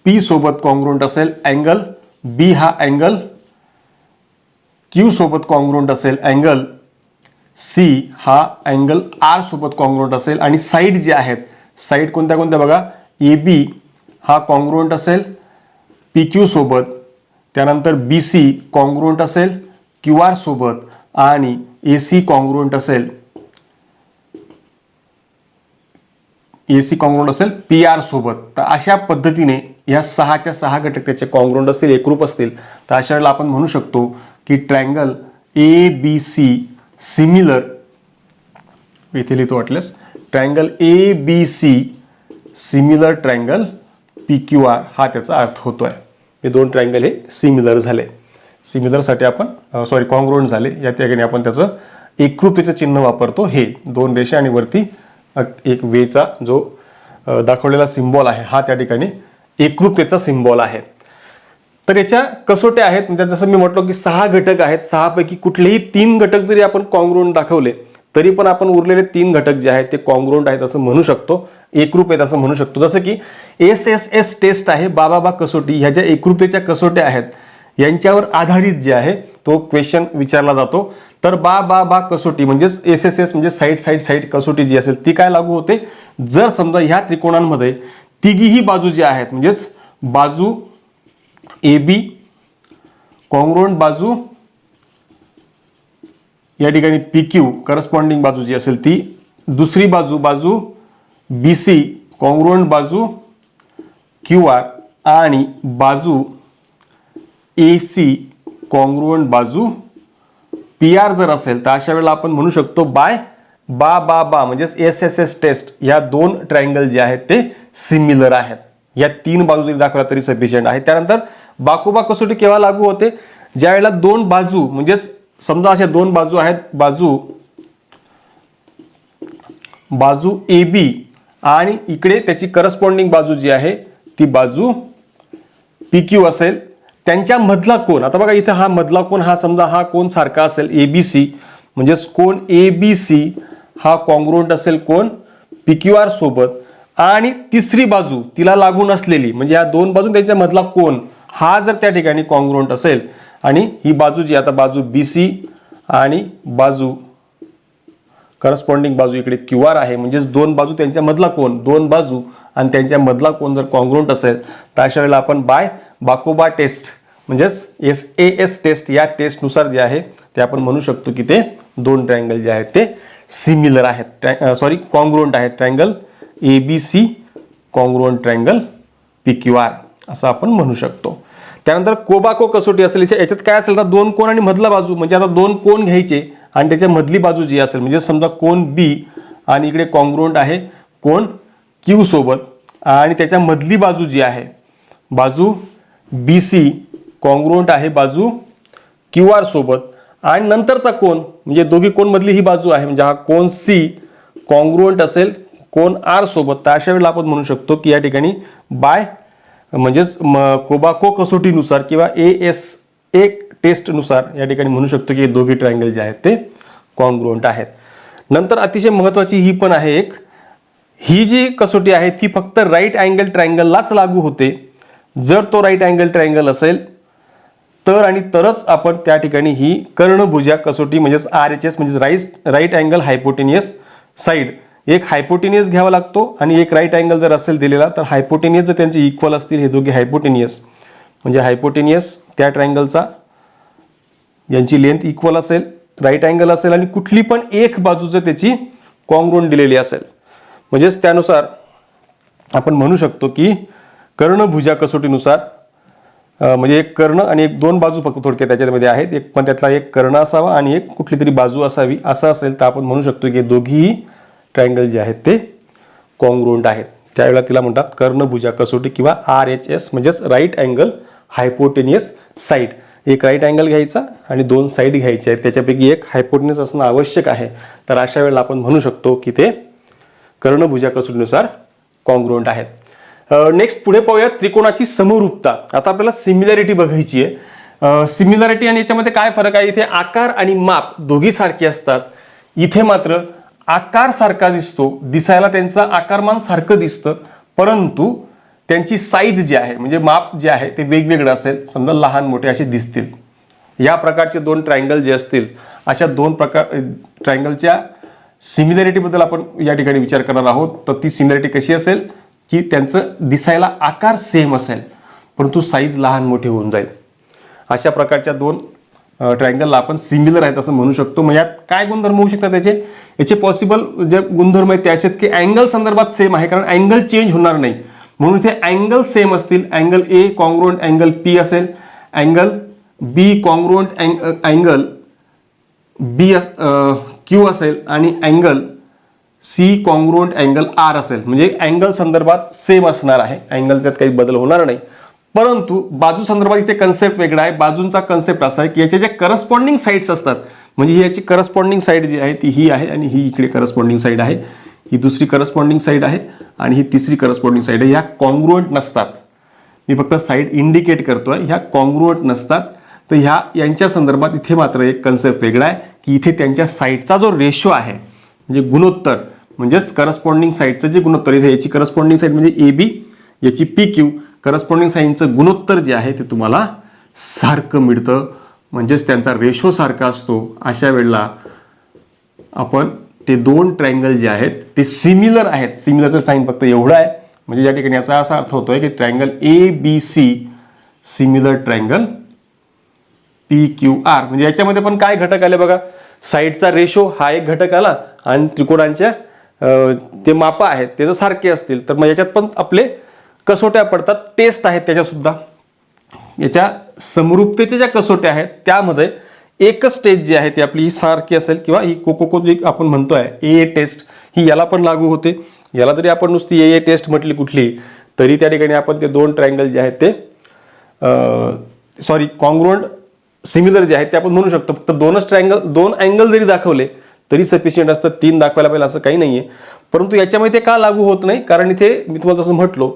P सोबत कॉन्ग्रुएंट असेल, अँगल B हा अँगल Q सोबत कॉन्ग्रुएंट असेल, अँगल C हा अँगल R सोबत कॉन्ग्रुएंट असेल, आणि साईड जे आहेत, साईड कोणत्या कोणत्या बघा, AB हा कॉन्ग्रुएंट असेल PQ सोबत, त्यानंतर BC कॉन्ग्रुएंट असेल QR सोबत, आणि AC कॉन्ग्रुएंट असेल PR सोबत. तर अशा पद्धतीने या 6च्या 6 घटक त्याचे कॉन्ग्रुएंट असतील, एकरूप असतील, तर अशा वेळेला आपण म्हणू शकतो की ट्रायंगल ABC सिमिलर, इथे लिहितो वाटल्यास, triangle ABC similar triangle PQR हा त्याचा अर्थ होतोय. हे दोन ट्रायंगल हे सिमिलर झाले. सिमिलरसाठी आपण कॉन्ग्रुएंट झाले. या ठिकाणी आपण त्याचं एकरूपतेचं चिन्ह वापरतो. हे दोन रेषा आणि वरती एक वेचा जो दाखवलेला सिम्बॉल आहे हा त्या ठिकाणी एकरूपतेचा सिम्बॉल आहे. तर याच्या कसोट्या आहेत. म्हणजे जसं मी म्हटलो की 6 घटक आहेत. 6 पैकी कुठलेही 3 घटक जरी आपण कॉन्ग्रुएंट दाखवले तरी पण आपण उरलेले 3 घटक जे आहेत ते कॉन्ग्रुएंट आहेत असं म्हणू शकतो, एकरूप आहेत असं म्हणू शकतो. जसं की SSS टेस्ट आहे, बा कसोटी, ह्या ज्या एकरूपतेच्या कसोट्या आहेत यांच्यावर आधारित जे आहे तो क्वेश्चन विचारला जातो. तर बा कसोटी म्हणजेच SSS म्हणजे साईड कसोटी जी असेल ती काय लागू होते, जर समजा ह्या त्रिकोणांमध्ये तिघीही बाजू ज्या आहेत म्हणजेच बाजू AB कॉन्ग्रुएंट बाजू या ठिकाणी PQ करस्पॉन्डिंग बाजू जी असेल ती, दुसरी बाजू BC कॉन्ग्रुएंट बाजू QR आणि बाजू AC कॉन्ग्रुएंट बाजू PR जर असेल तर अशा वेळेला आपण म्हणू शकतो बाय बा म्हणजेच SSS टेस्ट या दोन ट्रायंगल जे आहेत ते सिमिलर आहेत. या 3 बाजू जरी दाखवल्या तरी सफिशियंट आहे. त्यानंतर बाकोबा कसोटी केव्हा लागू होते, ज्या वेळेला दोन बाजू म्हणजेच समजा अशा दोन बाजू आहेत, बाजू AB आणि इकडे त्याची करस्पॉन्डिंग बाजू जी आहे ती बाजू PQ असेल, त्यांच्या मधला कोन, आता बघा इथे हा मधला कोन हा समजा हा कोन सारखा असेल ABC म्हणजेच कोन ABC हा कॉन्ग्रुएंट असेल कोन PQR सोबत, आणि तिसरी बाजू तिला लागून असलेली म्हणजे या दोन बाजू त्यांच्या मधला कोन हा जर त्या ठिकाणी कॉन्ग्रुएंट असेल आणि ही बाजू जी आता बाजू BC आणि बाजू करस्पॉन्डिंग बाजू इकडे QR आहे म्हणजेच दोन बाजू त्यांच्या मधला कोन, दोन बाजू आणि त्यांच्या मधला कोन जर कॉन्ग्रुएंट असेल तर अशा वेळेला आपण बाकोबा टेस्ट म्हणजेच SAS टेस्ट या टेस्टनुसार जे आहे ते आपण म्हणू शकतो की ते दोन ट्रायंगल जे आहेत ते सिमिलर आहेत, कॉन्ग्रुएंट आहेत. Triangle ABC congruent triangle PQR असं आपण म्हणू शकतो. त्यानंतर कोबाको कसोटी असेल, याच्यात काय असेल तर दोन कोन आणि मधला बाजू म्हणजे आता दोन कोन घ्यायचे आणि त्याच्या मधली बाजू जी असेल म्हणजे समजा कोन B आणि इकडे कॉन्ग्रुएंट आहे कोन Q सोबत, आणि त्याच्या मधली बाजू जी आहे बाजू BC कॉन्ग्रुएंट आहे बाजू QR सोबत, आणि नंतरचा कोन म्हणजे दोघी कोन मधली ही बाजू आहे म्हणजे हा कोन C कॉन्ग्रुएंट असेल कोन R सोबत. तर अशा वेळेला आपण म्हणू शकतो की या ठिकाणी बाय म्हणजेच कोबाको कसोटीनुसार किंवा ASA टेस्टनुसार या ठिकाणी म्हणू शकतो की हे दोघी ट्रायंगल जे आहेत ते कॉन्ग्रुएंट आहेत. नंतर अतिशय महत्त्वाची ही पण आहे एक, ही जी कसोटी आहे ती फक्त राईट अँगल ट्रायंगललाच लागू होते. जर तो राईट अँगल ट्रायंगल असेल तर आणि तरच आपण त्या ठिकाणी ही कर्णभुजा कसोटी म्हणजेच RHS म्हणजेच राईट अँगल हायपोटेनियस साईड, एक हायपोटेनियस घ्यावा लागतो आणि एक राईट अँगल जर असेल दिलेला तर हायपोटेनियस जर त्यांचे इक्वल असतील, हे दोघे हायपोटेनियस म्हणजे हायपोटेनियस त्या ट्रायंगलचा यांची लेंथ इक्वल असेल, राईट अँगल असेल आणि कुठली पण एक बाजू जर त्याची कॉन्ग्रुएंट दिलेली असेल म्हणजेच त्यानुसार आपण म्हणू शकतो की कर्णभुजा कसोटीनुसार म्हणजे एक कर्ण आणि एक दोन बाजू फक्त थोडक्यात त्याच्यामध्ये आहेत, एक पण त्यातला एक कर्ण असावा आणि एक कुठली तरी बाजू असावी असं असेल तर आपण म्हणू शकतो की दोघीही ट्रायंगल जे आहेत ते कॉन्ग्रुएंट आहेत. त्यावेळेला तिला म्हणतात कर्णभुजा कसोटी किंवा RHS म्हणजेच राईट अँगल हायपोटेनियस साईड. एक राईट अँगल घ्यायचा आणि दोन साईड घ्यायचे आहेत, त्याच्यापैकी एक हायपोटेनियस असणं आवश्यक आहे. तर अशा वेळेला आपण म्हणू शकतो की ते कर्णभुजा कसोटीनुसार कॉन्ग्रुएंट आहेत. नेक्स्ट पुढे पाहूया त्रिकोणाची समरूपता. आता आपल्याला सिमिलॅरिटी बघायची आहे. सिमिलॅरिटी आणि याच्यामध्ये काय फरक आहे, इथे आकार आणि माप दोघी सारखे असतात, इथे मात्र आकार सारखा दिसतो, दिसायला त्यांचं आकारमान सारखं दिसतं परंतु त्यांची साईज जी आहे म्हणजे माप जे आहे ते वेगवेगळं असेल, समजा लहान मोठे असे दिसतील. या प्रकारचे दोन ट्रायंगल जे असतील अशा दोन प्रकार ट्रायंगलच्या सिमिलॅरिटीबद्दल आपण या ठिकाणी विचार करणार आहोत. तर ती सिमिलॅरिटी कशी असेल की त्यांचं दिसायला आकार सेम असेल परंतु साईज लहान मोठी होऊन जाईल. अशा प्रकारच्या दोन ट्रायंगलला आपण सिमिलर आहेत असं म्हणू शकतो. मग यात काय गुणधर्म होऊ शकतात याचे पॉसिबल जे गुणधर्म आहेत ते असे की अँगल संदर्भात सेम आहे कारण अँगल चेंज होणार नाही म्हणून इथे अँगल सेम असतील. Angle A congruent angle P असेल, angle B congruent angle B Q असेल आणि angle C congruent angle R असेल, म्हणजे अँगल संदर्भात सेम असणार आहे, अँगलच्यात काही बदल होणार नाही. परंतु बाजू संदर्भात इथे कन्सेप्ट वेगळा आहे. बाजूंचा कन्सेप्ट असा आहे की याचे जे करस्पॉन्डिंग साईड्स असतात, म्हणजे याची करस्पॉन्डिंग साईड जी आहे ती ही आहे आणि ही इकडे करस्पॉन्डिंग साईड आहे, ही दुसरी करस्पॉन्डिंग साईड आहे आणि ही तिसरी करस्पॉन्डिंग साईड आहे. ह्या कॉन्ग्रुएंट नसतात. मी फक्त साईड इंडिकेट करतोय, ह्या कॉन्ग्रुएंट नसतात. तर यांच्या संदर्भात इथे मात्र एक कन्सेप्ट वेगळा आहे की इथे त्यांच्या साईडचा जो रेशो आहे, म्हणजे गुणोत्तर, म्हणजेच करस्पॉन्डिंग साईडचं जे गुणोत्तर, इथे याची करस्पॉन्डिंग साईड म्हणजे ए बी, याची पी क्यू, करस्पॉन्डिंग साईडचं गुणोत्तर जे आहे ते तुम्हाला सारखं मिळतं, म्हणजेच त्यांचा रेशो सारखा असतो. अशा वेळेला आपण ते दोन ट्रायंगल जे आहेत ते सिमिलर आहेत. सिमिलरचं साईन फक्त एवढं आहे, म्हणजे या ठिकाणी याचा असा अर्थ होतोय की triangle A B C similar triangle P Q R. म्हणजे याच्यामध्ये पण काय घटक आले बघा, साईडचा रेशो हा एक घटक आला आणि त्रिकोणांच्या ते मापा आहेत ते जर सारखे असतील तर मग याच्यात पण आपले कसोट्या पडतात, टेस्ट आहेत त्याच्या सुद्धा. याच्या समरूपतेच्या ज्या कसोट्या आहेत त्यामध्ये एकच टेस्ट जी आहे ती आपली ही सारखी असेल, किंवा ही कोको जी आपण म्हणतोय ए टेस्ट, ही याला पण लागू होते. याला जरी आपण नुसती ए टेस्ट म्हटली कुठली तरी त्या ठिकाणी आपण ते दोन ट्रायंगल जे आहेत ते कॉन्ग्रुएंट सिमिलर जे आहेत ते आपण म्हणू शकतो. फक्त दोन अँगल जरी दाखवले तरी सफिशियंट असतं, 3 दाखवायला पाहिजे असं काही नाहीये. परंतु याच्यामध्ये ते का लागू होत नाही, कारण इथे मी तुम्हाला जसं म्हटलो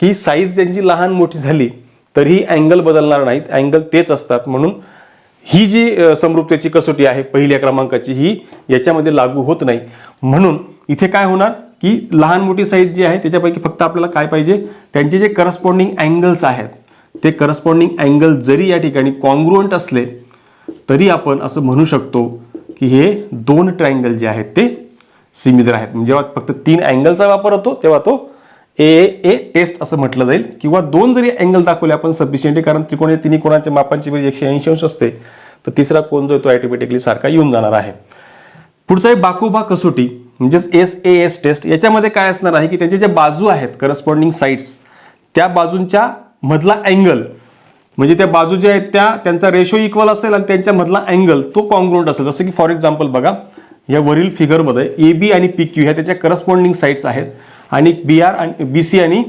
की साईज त्यांची लहान मोठी झाली तरीही अँगल बदलणार नाहीत, अँगल तेच असतात. म्हणून ही जी समरूपतेची कसोटी आहे पहिल्या क्रमांकाची, ही याच्यामध्ये लागू होत नाही. म्हणून इथे काय होणार की लहान मोठी साईज जी आहे त्याच्यापैकी फक्त आपल्याला काय पाहिजे, त्यांचे जे करस्पॉन्डिंग अँगल्स आहेत ते करस्पॉन्डिंग अँगल जरी या ठिकाणी कॉन्ग्रुएंट असले तरी आपण असं म्हणू शकतो की हे दोन ट्रायंगल जे आहेत ते सिमिलर आहेत. म्हणजे जेव्हा फक्त 3 अँगलचा वापर होतो तेव्हा तो ए टेस्ट असं म्हटलं जाईल, किंवा 2 जरी अँगल दाखवले आपण सफिशियंट आहे, कारण त्रिकोण तिन्ही कोणाच्या मापांची बेरीज 180 अंश असते, तर तिसरा कोण जो तो ऑटोमॅटिकली सारखा येऊन जाणार आहे. पुढचा आहे बाकुबा कसोटी, म्हणजेच SAS टेस्ट. याच्यामध्ये काय असणार आहे की त्यांचे जे बाजू आहेत करस्पॉन्डिंग साईड्स, त्या बाजूंच्या मधला अँगल, म्हणजे त्या बाजू ज्या आहेत त्यांचा रेशो इक्वल असेल आणि त्यांच्या मधला अँगल तो कॉन्ग्रुएंट असेल. जसं की फॉर एक्झाम्पल बघा, या वरील फिगरमध्ये ए बी आणि पी क्यू ह्या त्याच्या करस्पॉन्डिंग साईड्स आहेत आणि बी आर आणि बी सी आणि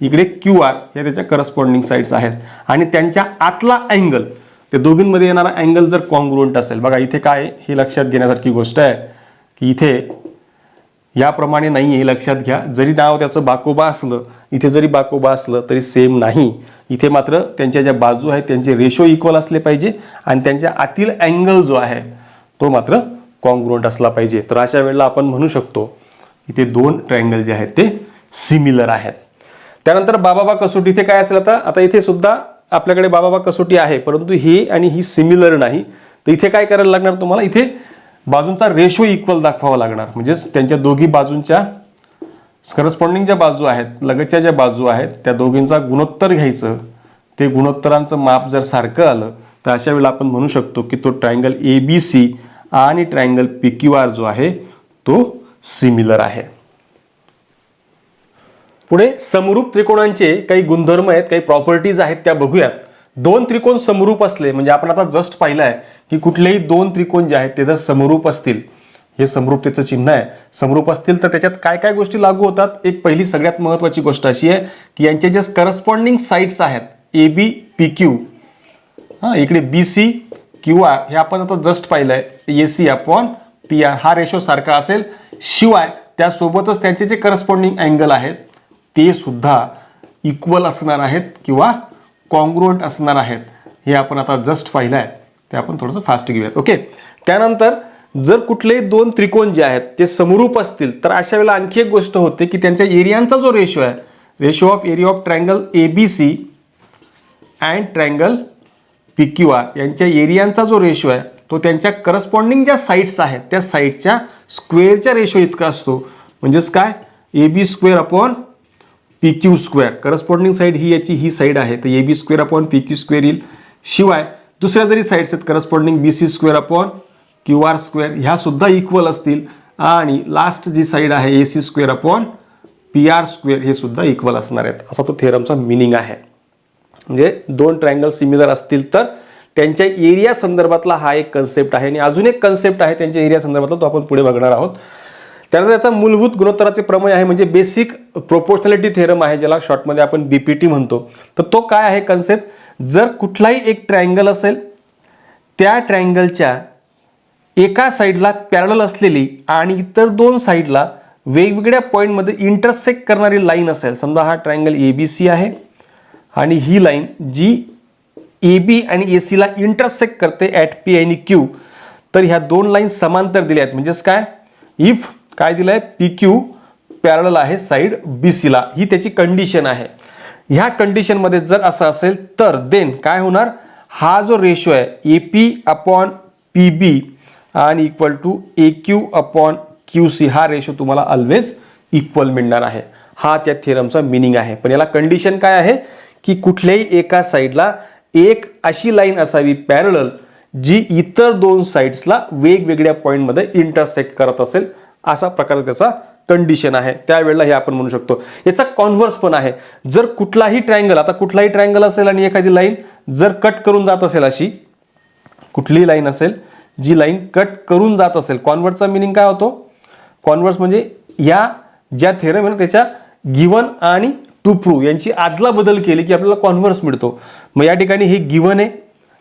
इकडे क्यू आर या त्याच्या करस्पॉन्डिंग साईड्स आहेत, आणि त्यांच्या आतला अँगल, त्या दोघींमध्ये येणारा अँगल जर कॉन्ग्रुएंट असेल. बघा इथे काय, हे लक्षात घेण्यासारखी गोष्ट आहे की इथे याप्रमाणे नाही, हे लक्षात घ्या. जरी नाव त्याचं बाकोबा असलं, इथे जरी बाकोबा असलं तरी सेम नाही. इथे मात्र त्यांच्या ज्या बाजू आहेत त्यांचे रेशो इक्वल असले पाहिजे आणि त्यांच्या आतील अँगल जो आहे तो मात्र कॉन्ग्रुएंट असला पाहिजे. तर अशा वेळेला आपण म्हणू शकतो इथे दोन ट्रायंगल जे आहेत ते सिमिलर आहेत. त्यानंतर बाबाबा कसोटी, इथे काय असेल, आता इथे सुद्धा आपल्याकडे बाबाबा कसोटी आहे, परंतु ही आणि ही सिमिलर नाही. तर इथे काय करायला लागणार तुम्हाला, इथे बाजूंचा रेशो इक्वल दाखवावा लागणार. म्हणजेच त्यांच्या दोघी बाजूंच्या करस्पॉन्डिंग ज्या बाजू आहेत, लगतच्या ज्या बाजू आहेत, त्या दोघींचा गुणोत्तर घ्यायचं. ते गुणोत्तरांचं माप जर सारखं आलं तर अशा वेळेला आपण म्हणू शकतो की तो ट्रायंगल ABC आणि ट्रायंगल PQR जो आहे तो सिमिलर आहे. पुढे समरूप त्रिकोणांचे काही गुणधर्म आहेत, काही प्रॉपर्टीज आहेत, त्या बघूयात. दोन त्रिकोण समरूप असले, म्हणजे आपण आता जस्ट पाहिलं आहे की कुठलेही दोन त्रिकोण जे आहेत ते जर समरूप असतील, हे समरूपतेचं चिन्ह आहे, समरूप असतील तर त्याच्यात काय काय गोष्टी लागू होतात. एक पहिली सगळ्यात महत्त्वाची गोष्ट अशी आहे की यांचे जे करस्पॉन्डिंग साईड्स आहेत AB PQ, इकडे BC QR, हे आपण आता जस्ट पाहिलंय AC अपॉन PR, हा रेशो सारखा असेल. शिवाय त्यासोबतच त्यांचे जे करस्पॉन्डिंग अँगल आहेत ते सुद्धा इक्वल असणार आहेत किंवा कॉन्ग्रुएंट असणार आहेत. हे आपण आता जस्ट पाहिलं आहे, ते आपण थोडंसं फास्ट घेऊयात. ओके. त्यानंतर जर कुठलेही दोन त्रिकोण जे आहेत ते समरूप असतील तर अशा वेळेला आणखी एक गोष्ट होते की त्यांच्या एरियांचा जो रेशो आहे, ratio of area of triangle ABC and triangle PQR, यांच्या एरियांचा जो रेशो आहे तो त्यांच्या करस्पॉन्डिंग ज्या साईड्स आहेत त्या साईडच्या स्क्वेअरच्या रेशो इतका असतो. म्हणजेच काय, AB square upon PQ square. Corresponding side ही याची ही साईड आहे, तर AB square upon PQ square येईल. शिवाय दुसऱ्या जरी साईड्स आहेत corresponding BC square upon QR square, ह्या सुद्धा इक्वल असतील. आणि लास्ट जी साईड आहे AC square upon PR square, हे सुद्धा इक्वल असणार आहेत. असा तो थेरमचा मिनिंग आहे. म्हणजे दोन ट्रायंगल सिमिलर असतील तर त्यांच्या एरिया संदर्भातला हा एक कन्सेप्ट आहे. आणि अजून एक कन्सेप्ट आहे त्यांच्या एरिया संदर्भातला, तो आपण पुढे बघणार आहोत. त्यानंतर याचा मूलभूत गुणोत्तराचे प्रमेय आहे म्हणजे बेसिक प्रोपोर्शनॅलिटी थेरम आहे, ज्याला शॉर्टमध्ये आपण BPT म्हणतो. तर तो काय आहे कन्सेप्ट, जर कुठलाही एक ट्रायंगल असेल, त्या ट्रायंगलच्या एका साईडला पॅरलल असलेली आणि इतर दोन साईडला वेगवेगळ्या पॉईंटमध्ये इंटरसेक्ट करणारी लाईन असेल. समजा हा ट्रायंगल ABC आहे आणि ही लाईन जी AB आणि AC ला इंटरसेक्ट करते ॲट P आणि Q. तर ह्या दोन लाईन समांतर दिल्या आहेत. म्हणजेच काय, इफ काय दिलंय, PQ पॅरलल आहे साईड BC ला, ही त्याची कंडिशन आहे. ह्या कंडिशनमध्ये जर असं असेल तर देन काय होणार, हा जो रेशो आहे AP/PB आणि इक्वल टू AQ/QC, हा रेशो तुम्हाला ऑलवेज इक्वल मिळणार आहे. हा त्या थेरमचा मिनिंग आहे. पण याला कंडिशन काय आहे की कुठल्याही एका साईडला एक अशी लाईन असावी पॅरलल जी इतर दोन साइड्सला वेगवेगळ्या पॉईंटमध्ये इंटरसेक्ट करत असेल, असा प्रकार त्याचा कंडिशन आहे. त्यावेळेला हे आपण म्हणू शकतो. याचा कॉन्व्हर्स पण आहे. जर कुठलाही ट्रायंगल, आता कुठलाही ट्रायंगल असेल आणि एखादी लाईन जर कट करून जात असेल, अशी कुठलीही लाईन असेल जी लाईन कट करून जात असेल, कॉन्व्हर्सचा मिनिंग काय होतो, कॉन्व्हर्स म्हणजे या ज्या थेरम आहे ना त्याच्या गिवन आणि टू प्रूव्ह यांची आदला बदल केली की आपल्याला कॉन्व्हर्स मिळतो. मग या ठिकाणी हे गिवन आहे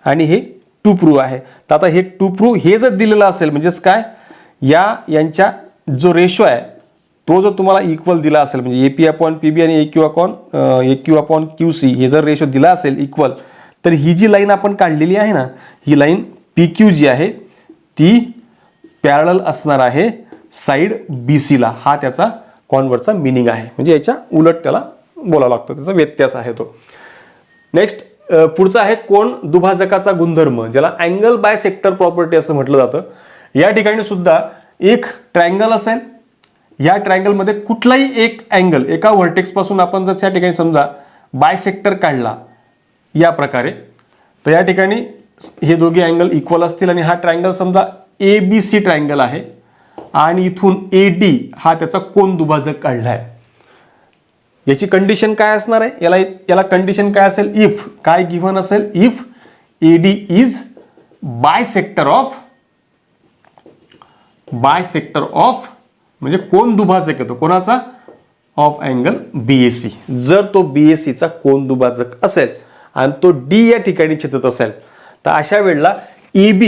आणि हे टू प्रूव्ह आहे. तर आता हे टू प्रूव्ह हे जर दिलेलं असेल म्हणजेच काय, यांच्या जो रेशो आहे तो जर तुम्हाला इक्वल दिला असेल, म्हणजे AP/PB आणि AQ/QC हे जर रेशो दिला असेल इक्वल, तर ही जी लाईन आपण काढलेली आहे ना, ही लाईन PQ जी आहे ती पॅरलल असणार आहे साइड BC ला. हा त्याचा कॉन्व्हर्सचा मिनिंग आहे. म्हणजे याच्या उलट त्याला बोलावं लागतं, त्याचा व्यत्यास आहे तो. नेक्स्ट पुढचा आहे कोन दुभाजकाचा गुणधर्म, ज्याला अँगल बायसेक्टर प्रॉपर्टी असं म्हटलं जातं. या ठिकाणी सुद्धा एक ट्रायंगल असेल, या ट्रायंगलमध्ये कुठलाही एक अँगल एका व्हर्टेक्स पासून आपण जर या ठिकाणी समजा बायसेक्टर काढला या प्रकारे, तर या ठिकाणी हे दोघे अँगल इक्वल असतील आणि हा ट्रायंगल समजा ABC ट्रायंगल आहे आणि इथून AD हा त्याचा कोन दुभाजक काढला आहे. याची कंडिशन काय असणार आहे, याला कंडिशन काय असेल, इफ काय गिव्हन असेल, if AD is bisector of म्हणजे कोन दुभाजक येतो कोणाचा, ऑफ अँगल BAC. जर तो BAC चा कोन दुभाजक असेल आणि तो D या ठिकाणी छेदत असेल, तर अशा वेळेला AB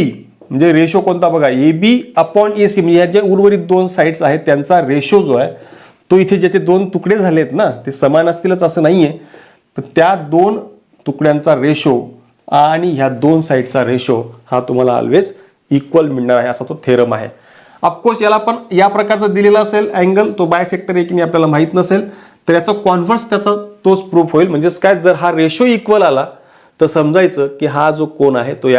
म्हणजे रेशो कोणता बघा, AB/AC म्हणजे या ज्या उर्वरित दोन साइड्स आहेत त्यांचा रेशो जो आहे तो इथे ज्याचे दोन तुकडे झालेत ना ते समान असतीलच असं नाहीये. तर त्या दोन तुकड्यांचा रेशो आणि ह्या दोन साइडचा रेशो हा तुम्हाला ऑलवेज इक्वल मिळणार आहे, असा तो थेरम आहे. ऑफकोर्स याला पण या प्रकारचा दिलेला असेल अँगल, तो बायसेक्टर आहे की नाही आपल्याला माहित नसेल, तर याचा कॉन्व्हर्स त्याचा तोच प्रूफ होईल. म्हणजेच काय, जर हा रेशो इक्वल आला तर समजायचं की हा जो कोन आहे तो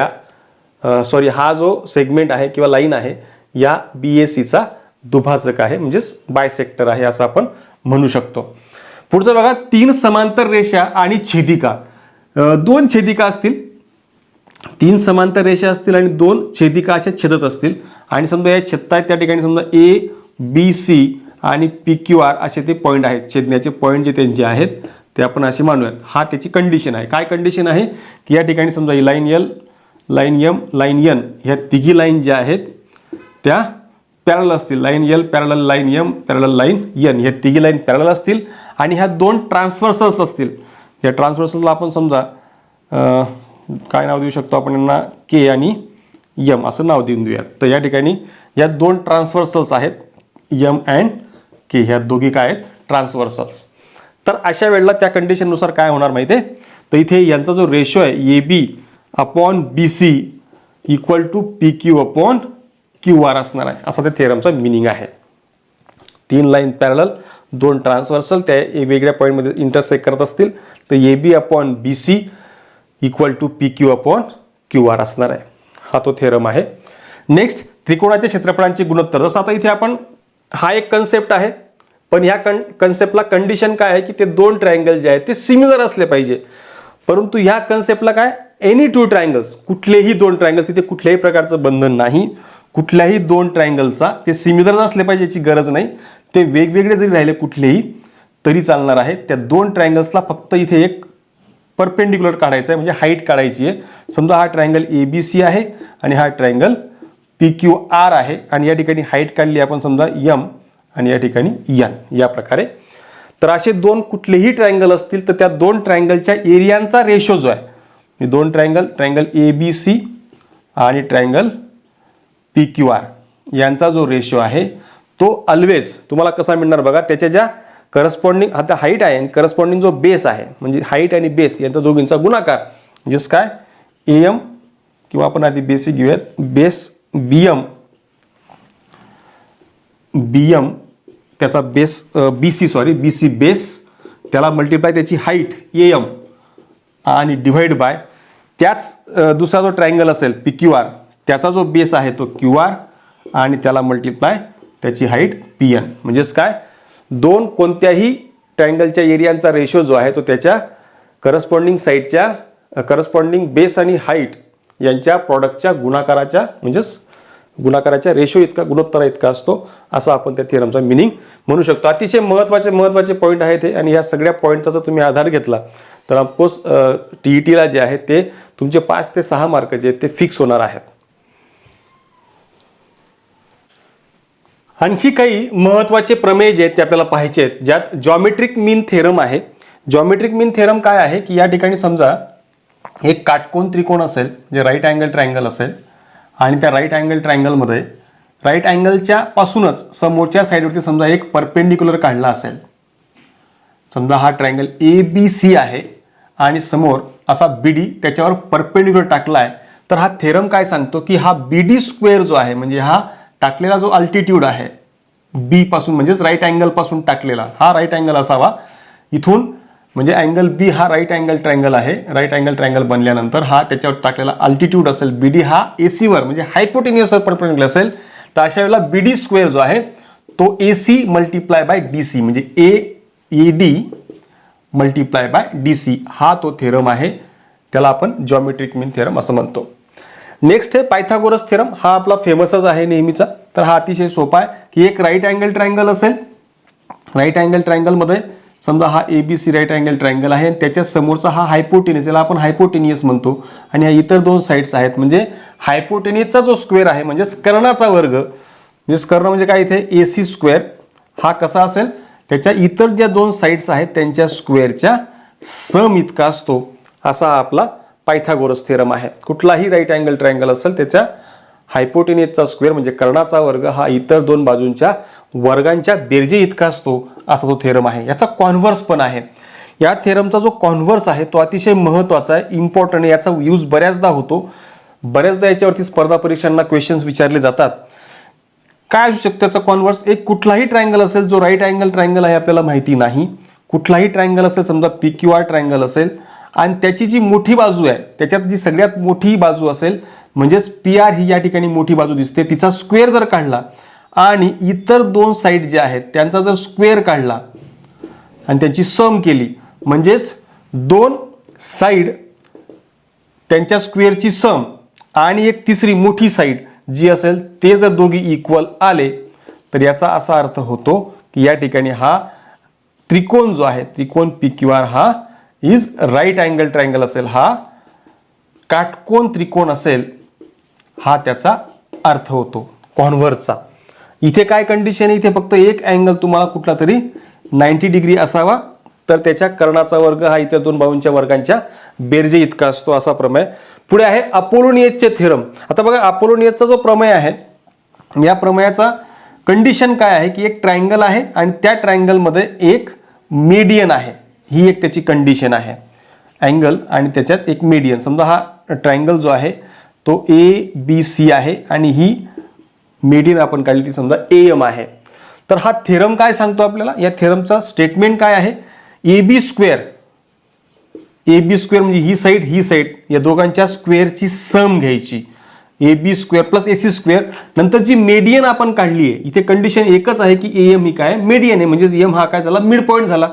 हा जो सेगमेंट आहे किंवा लाईन आहे या BAC चा दुभाजक आहे, म्हणजेच बायसेक्टर आहे असं आपण म्हणू शकतो. पुढचं बघा, तीन समांतर रेषा आणि छेदिका. दोन छेदिका असतील, तीन समांतर रेषा असतील आणि दोन छेदिका अशा छेदत असतील आणि समजा या छेदतायत त्या ठिकाणी समजा ABC आणि PQR असे ते पॉईंट आहेत, छेदण्याचे पॉईंट जे त्यांचे आहेत ते आपण असे मानूयात. हा त्याची कंडिशन आहे. काय कंडिशन आहे की या ठिकाणी समजा ही line L, line M, line N ह्या तिघी लाईन ज्या आहेत त्या पॅरलल असतील. Line L parallel line M parallel line N, ह्या तिघी लाईन पॅरलल असतील आणि ह्या दोन ट्रान्सव्हर्सल्स असतील. त्या ट्रान्सव्हर्सलला आपण समजा काय नाव देऊ शकतो आपण यांना, K आणि M असं नाव देऊन देऊयात. तर या ठिकाणी या दोन ट्रान्सव्हर्सल्स आहेत M अँड K, ह्या दोघी काय आहेत, ट्रान्सव्हर्सल्स. तर अशा वेळेला त्या कंडिशननुसार काय होणार माहिती आहे, तर इथे यांचा जो रेशो आहे AB/BC इक्वल टू PQ/QR असणार आहे, असा त्या थेरमचा मिनिंग आहे. तीन लाईन पॅरलल, दोन ट्रान्सव्हर्सल त्या वेगवेगळ्या पॉईंटमध्ये इंटरसेक्ट करत असतील, तर AB/BC इक्वल टू PQ/QR असणार आहे. हा तो थेरम आहे. नेक्स्ट, त्रिकोणाच्या क्षेत्रफळांचे गुणोत्तर. जसं आता इथे आपण हा एक कन्सेप्ट आहे, पण ह्या कन्सेप्टला कंडिशन काय आहे की ते दोन ट्रायंगल जे आहेत ते सिमिलर असले पाहिजे. परंतु ह्या कन्सेप्टला काय, एनी टू ट्रायंगल्स, कुठलेही दोन ट्रायंगल्स, तिथे कुठल्याही प्रकारचं बंधन नाही. कुठल्याही दोन ट्रायंगलचा ते सिमिलर नसले पाहिजे याची गरज नाही. ते वेगवेगळे जरी राहिले कुठलेही तरी चालणार आहे. त्या दोन ट्रायंगल्सला फक्त इथे एक परपेंडिक्युलर काढायचं आहे, म्हणजे हाईट काढायची आहे. समजा हा ट्रायंगल ABC आहे आणि हा ट्रायंगल PQR आहे आणि या ठिकाणी हाईट काढली आपण समजा M आणि या ठिकाणी n, या प्रकारे. तर असे दोन कुठलेही ट्रायंगल असतील तर त्या दोन ट्रायंगलच्या एरियांचा रेशो जो आहे, दोन ट्रायंगल ABC आणि ट्रायंगल PQR यांचा जो रेशो आहे तो ऑलवेज तुम्हाला कसा मिळणार बघा, त्याच्या ज्या करस्पॉन्डिंग आता हाईट आहे आणि करस्पॉन्डिंग जो बेस आहे, म्हणजे हाईट आणि बेस यांचा दोघींचा गुणाकार, म्हणजेच काय AM किंवा आपण आधी बेसिक घेऊयात, बेस BM त्याचा बेस BC बेस, त्याला मल्टिप्लाय त्याची हाईट AM आणि डिवाइड बाय त्याच दुसरा जो ट्रायंगल असेल PQR त्याचा जो बेस आहे तो QR आणि त्याला मल्टिप्लाय त्याची हाईट PN. म्हणजेच काय, दोन कोणत्याही ट्रायंगलच्या एरियांचा रेशो जो आहे तो त्याच्या करस्पॉन्डिंग साईडच्या करस्पॉन्डिंग बेस आणि हाईट यांच्या प्रॉडक्टच्या गुणाकाराच्या, म्हणजेच गुणाकाराच्या रेशो इतका, गुणोत्तरा इतका असतो, असा आपण त्या थिअरमचा मिनिंग म्हणू शकतो. अतिशय महत्त्वाचे पॉईंट आहेत हे, आणि या सगळ्या पॉईंटचा जर तुम्ही आधार घेतला तर ऑफकोर्स TETला जे आहे ते तुमचे 5 ते 6 मार्क जे आहेत ते फिक्स होणार आहेत. आणखी काही महत्त्वाचे प्रमेय जे आहेत ते आपल्याला पाहायचे आहेत, ज्यात जॉमेट्रिक मीन थेरम आहे. जॉमेट्रिक मीन थेरम काय आहे की या ठिकाणी समजा एक काटकोन त्रिकोण असेल, जे राईट अँगल ट्रायंगल असेल, आणि त्या राईट अँगल ट्रायंगलमध्ये राईट अँगलच्या पासूनच समोरच्या साईडवरती समजा एक परपेंडिक्युलर काढला असेल. समजा हा ट्रायंगल ABC आहे आणि समोर असा BD त्याच्यावर परपेंडिक्युलर टाकला आहे, तर हा थेरम काय सांगतो की हा BD स्क्वेअर जो आहे, म्हणजे हा टाकलेला जो अल्टिट्यूड आहे B पासून, म्हणजेच राईट अँगल पासून टाकलेला हा राईट अँगल असावा इथून, म्हणजे अँगल B हा राईट अँगल ट्रायंगल आहे. राईट अँगल ट्रायंगल बनल्यानंतर हा त्याच्यावर टाकलेला अल्टिट्यूड असेल BD हा AC वर म्हणजे हायपोटेनियसवर परपेंडिक्युलर असेल, तर अशा वेळेला BD स्क्वेअर जो आहे तो AC मल्टिप्लाय बाय DC, म्हणजे AD मल्टिप्लाय बाय DC हा तो थेरम आहे. त्याला आपण जॉमेट्रिक मीन थेरम असं म्हणतो. नेक्स्ट आहे पायथागोरस थेरम. हा आपला फेमसच आहे नेहमीचा. तर हा अतिशय सोपा आहे की एक राईट अँगल ट्रायंगल असेल, राईट अँगल ट्रायंगलमध्ये समजा हा ABC राईट अँगल ट्रायंगल आहे, आणि त्याच्या समोरचा हा हायपोटेनियस, याला आपण हायपोटेनियस म्हणतो, आणि ह्या इतर दोन साईड्स आहेत, म्हणजे हायपोटेनियसचा जो स्क्वेअर आहे म्हणजेच कर्णाचा वर्ग, म्हणजे कर्ण म्हणजे काय इथे AC स्क्वेअर, हा कसा असेल त्याच्या इतर ज्या दोन साईड्स आहेत त्यांच्या स्क्वेअरच्या सम इतका असतो, असा आपला पायथागोरस थेरम आहे. कुठलाही राईट अँगल ट्रायंगल असेल त्याच्या हायपोटेनियसचा स्क्वेअर म्हणजे कर्णाचा वर्ग हा इतर दोन बाजूंच्या वर्गांच्या बेरजे इतका असतो, असा तो थेरम आहे. याचा कॉन्व्हर्स पण आहे. या थेरमचा जो कॉन्व्हर्स आहे तो अतिशय महत्त्वाचा आहे, इम्पॉर्टंट आहे. याचा यूज बऱ्याचदा होतो, बऱ्याचदा याच्यावरती स्पर्धा परीक्षांना क्वेश्चन्स विचारले जातात. काय असू शकतं त्याचा कॉन्व्हर्स? एक कुठलाही ट्रायंगल असेल जो राईट अँगल ट्रायंगल आहे आपल्याला माहिती नाही, कुठलाही ट्रायंगल असेल समजा PQR ट्रायंगल असेल, आणि त्याची जी मोठी बाजू आहे त्याच्यात जी सगळ्यात मोठी बाजू असेल म्हणजेच PR ही या ठिकाणी मोठी बाजू दिसते, तिचा स्क्वेअर जर काढला आणि इतर दोन साईड जे आहेत त्यांचा जर स्क्वेअर काढला आणि त्यांची सम केली, म्हणजेच दोन साईड त्यांच्या स्क्वेअरची सम आणि एक तिसरी मोठी साईड जी असेल ते जर दोघी इक्वल आले तर याचा असा अर्थ होतो की या ठिकाणी हा त्रिकोण जो आहे, त्रिकोण PQR हा इज राईट अँगल ट्रायंगल असेल, हा काटकोन त्रिकोण असेल, हा त्याचा अर्थ होतो कॉन्व्हर्सचा. इथे काय कंडिशन आहे? इथे फक्त एक अँगल तुम्हाला कुठला तरी 90 डिग्री असावा, तर त्याच्या कर्णाचा वर्ग हा इतर दोन बाजूंच्या वर्गांच्या बेरजे इतका असतो, असा प्रमेय. पुढे आहे अपोलोनियसचे थेरम. आता बघा अपोलोनियसचा जो प्रमेय आहे, या प्रमेयाचा कंडिशन काय आहे की एक ट्रायंगल आहे आणि त्या ट्रायंगलमध्ये एक मीडियन आहे, ही एक त्याची कंडिशन आहे. अँगल आणि त्याच्यात एक मीडियन. समजा हा ट्रायंगल जो आहे तो ABC आहे आणि ही मीडियन आपण काढली ती समजा AM आहे. तर हा थेरम काय सांगतो आपल्याला? या थेरमचा स्टेटमेंट काय आहे? AB स्क्वेअर म्हणजे ही साईड या दोघांच्या स्क्वेअरची सम घ्यायची, AB square plus AC square. नंतर जी मीडियन आपण काढली आहे, इथे कंडिशन एकच आहे की AM ही काय मीडियन आहे, म्हणजे M हा काय झाला मिड पॉईंट झाला,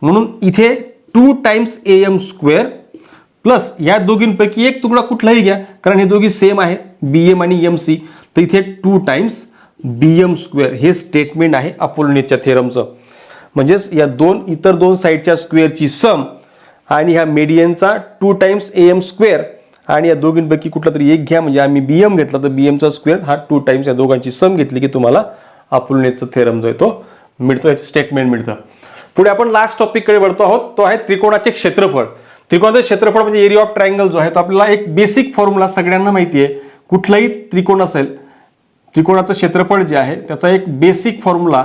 म्हणून इथे 2 टाइम्स AM स्क्वेअर प्लस या दोघींपैकी एक तुकडा कुठलाही घ्या, कारण हे दोघी सेम आहेत BM आणि MC, तर इथे 2 टाइम्स BM स्क्वेअर हे स्टेटमेंट आहे अपोलोनियसच्या थेरमचं. म्हणजेच या इतर दोन साईडच्या स्क्वेअरची सम आणि ह्या मीडियनचा 2 टाइम्स AM स्क्वेअर आणि या दोघींपैकी कुठला तरी एक घ्या, म्हणजे आम्ही BM घेतला तर BMचा स्क्वेअर हा 2 टाइम्स या दोघांची सम घेतली की तुम्हाला अपोलोनियसचा थेरम जो आहे तो मिळतं, याचं स्टेटमेंट मिळतं. पुढे आपण लास्ट टॉपिककडे वळतो आहोत, तो आहे त्रिकोणाचे क्षेत्रफळ. त्रिकोणाचे क्षेत्रफळ म्हणजे एरिया ऑफ ट्रायंगल जो आहे तो आपल्याला एक बेसिक फॉर्म्युला सगळ्यांना माहिती आहे. कुठलाही त्रिकोण असेल, त्रिकोणाचं क्षेत्रफळ जे आहे त्याचा एक बेसिक फॉर्म्युला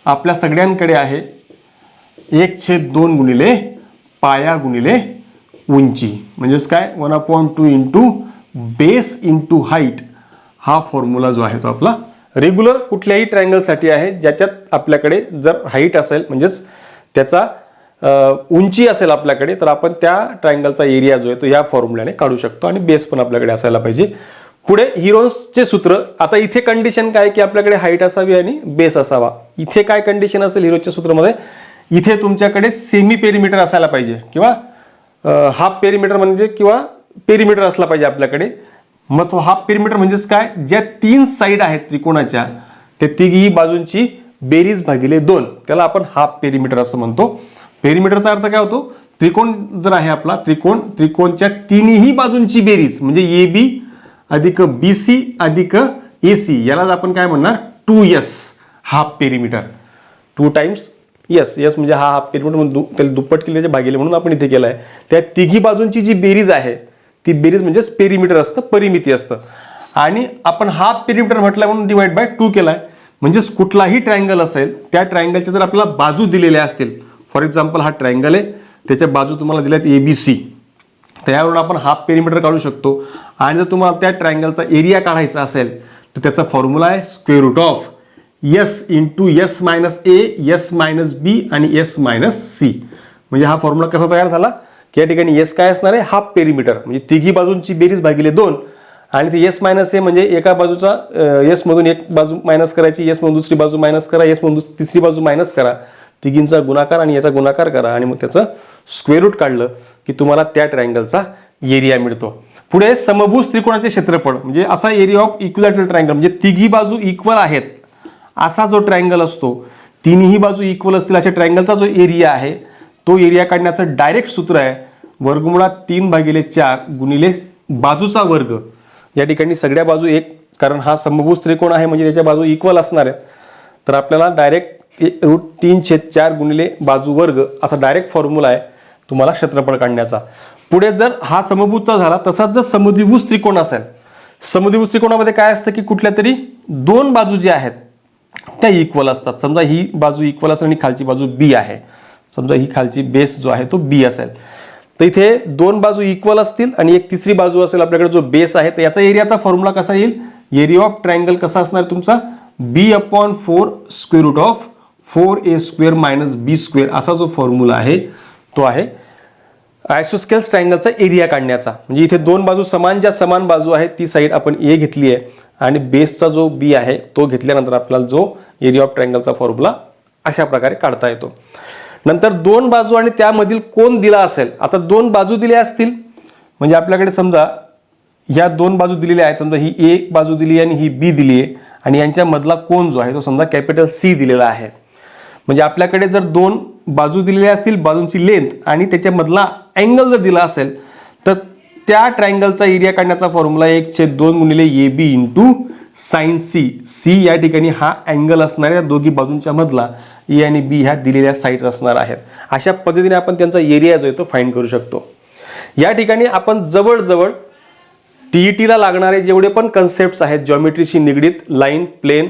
आपल्या सगळ्यांकडे आहे, 1/2 गुणिले पाया गुणिले उंची, म्हणजेच काय 1/2 इंटू बेस इंटू हाईट. हा फॉर्म्युला जो आहे तो आपला रेग्युलर कुठल्याही ट्रायंगलसाठी आहे, ज्याच्यात आपल्याकडे जर हाईट असेल म्हणजेच त्याचा उंची असेल आपल्याकडे, तर आपण त्या ट्रायंगलचा एरिया जो आहे तो या फॉर्म्युल्याने काढू शकतो आणि बेस पण आपल्याकडे असायला पाहिजे. पुढे हिरोन्सचे सूत्र. आता इथे कंडिशन काय की आपल्याकडे हाईट असावी आणि बेस असावा. इथे काय कंडिशन असेल हिरोजच्या सूत्रामध्ये, इथे तुमच्याकडे सेमी पेरिमीटर असायला पाहिजे किंवा हाफ पेरिमीटर म्हणजे किंवा पेरिमीटर असला पाहिजे आपल्याकडे. मग तो हाफ पेरिमीटर म्हणजेच काय, ज्या 3 साईड आहेत त्रिकोणाच्या त्या तिघी बाजूंची बेरीज भागिले 2, त्याला आपण हाफ पेरिमीटर असं म्हणतो. पेरिमीटरचा अर्थ काय होतो, त्रिकोण जर आहे आपला त्रिकोणच्या तिन्ही बाजूंची बेरीज म्हणजे AB अधिक BC अधिक AC, यालाच आपण काय म्हणणार 2S half perimeter. 2 times yes म्हणजे हा हाफ पेरिमीटर म्हणून त्याला दुप्पट केल्याचे भागिले म्हणून आपण इथे केलाय. त्या तिघी बाजूंची जी बेरीज आहे ती बेरीज म्हणजेच पेरिमीटर असतं, परिमिती असतं. आणि आपण हाफ पेरिमीटर म्हटलं म्हणून डिवाइड बाय 2 केलाय. म्हणजेच कुठलाही ट्रायंगल असेल त्या ट्रायंगलच्या जर आपल्याला बाजू दिलेल्या असतील, फॉर एक्झाम्पल हा ट्रायंगल आहे, त्याच्या बाजू तुम्हाला दिल्यात ABC, तर यावरून आपण हाफ पेरिमीटर काढू शकतो. आणि जर तुम्हाला त्या ट्रायंगलचा एरिया काढायचा असेल तर त्याचा फॉर्म्युला आहे square root of S into S minus A, S minus B आणि S मायनस C. म्हणजे हा फॉर्म्युला कसा तयार झाला की या ठिकाणी S काय असणार आहे, हाफ पेरिमीटर म्हणजे तिघी बाजूंची बेरीज भागिले 2, आणि ते S मायनस A म्हणजे एका बाजूचा S मधून एक बाजू मायनस करायची, S मधून दुसरी बाजू मायनस करा, S मधून तिसरी बाजू मायनस करा, तिघींचा गुणाकार आणि याचा गुणाकार करा आणि मग त्याचं स्क्वेअर रूट काढलं की तुम्हाला त्या ट्रायंगलचा एरिया मिळतो. पुढे समभुज त्रिकोणाचे क्षेत्रफळ म्हणजे असा एरिया ऑफ इक्विलॅटरल ट्रायंगल म्हणजे तिघी बाजू इक्वल आहेत असा जो ट्रायंगल असतो, तिन्ही बाजू इक्वल असतील अशा ट्रायंगलचा जो एरिया आहे तो एरिया काढण्याचं डायरेक्ट सूत्र आहे वर्गमुळात 3/4 गुणिले बाजूचा वर्ग. या ठिकाणी सगळ्या बाजू एक, कारण हा समभुज त्रिकोण आहे म्हणजे त्याच्या बाजू इक्वल असणार आहेत, तर आपल्याला डायरेक्ट √3/4 गुणिले बाजू वर्ग असा डायरेक्ट फॉर्म्युला आहे तुम्हाला क्षेत्रफळ काढण्याचा. पुढे जर हा समभुजचा झाला, तसाच जर समद्विभुज त्रिकोण असेल, समद्विभुज त्रिकोणामध्ये काय असतं की कुठल्या तरी 2 बाजू ज्या आहेत त्या इक्वल असतात. समजा ही बाजू इक्वल असेल आणि खालची बाजू B आहे, समजा ही खालची बेस जो आहे तो B असेल, तर इथे 2 बाजू इक्वल असतील आणि एक तिसरी बाजू असेल आपल्याकडे जो बेस आहे, तर याचा एरियाचा फॉर्म्युला कसा येईल, एरिया ऑफ ट्रायंगल कसा असणार तुमचा B/4 square root of 4A² minus B² असा जो फॉर्म्युला आहे तो आहे आयसोस्केल्स ट्रायंगलचा एरिया काढण्याचा. म्हणजे इथे 2 बाजू समान, ज्या समान बाजू आहेत ती साईड आपण A घेतली आहे आणि बेसचा जो B आहे तो घेतल्यानंतर आपल्याला जो एरिया ऑफ ट्रायंगलचा फॉर्म्युला अशा प्रकारे काढता येतो. नंतर 2 बाजू आणि त्यामधील कोन दिला असेल. आता 2 बाजू दिल्या असतील म्हणजे आपल्याकडे समजा ह्या 2 बाजू दिलेल्या आहेत, समजा ही A बाजू दिली आणि ही B दिली आहे आणि यांच्या मधला कोन जो आहे तो समजा कॅपिटल C दिलेला आहे. म्हणजे आपल्याकडे जर 2 बाजू दिलेल्या असतील, बाजूंची लेंथ आणि त्याच्यामधला अँगल जर दिला असेल, तर त्या ट्रायंगलचा एरिया काढण्याचा फॉर्म्युला 1/2 गुणिले AB into sine C. C या ठिकाणी हा अँगल असणार आहे, दोघी बाजूंच्या मधला A आणि B ह्या दिलेल्या साईड असणार आहेत. अशा पद्धतीने आपण त्यांचा एरिया जो आहे तो फाइंड करू शकतो. या ठिकाणी आपण जवळजवळ TET ला लागणारे जेवढे पण कन्सेप्ट्स आहेत जॉमेट्रीशी निगडीत, लाईन, प्लेन,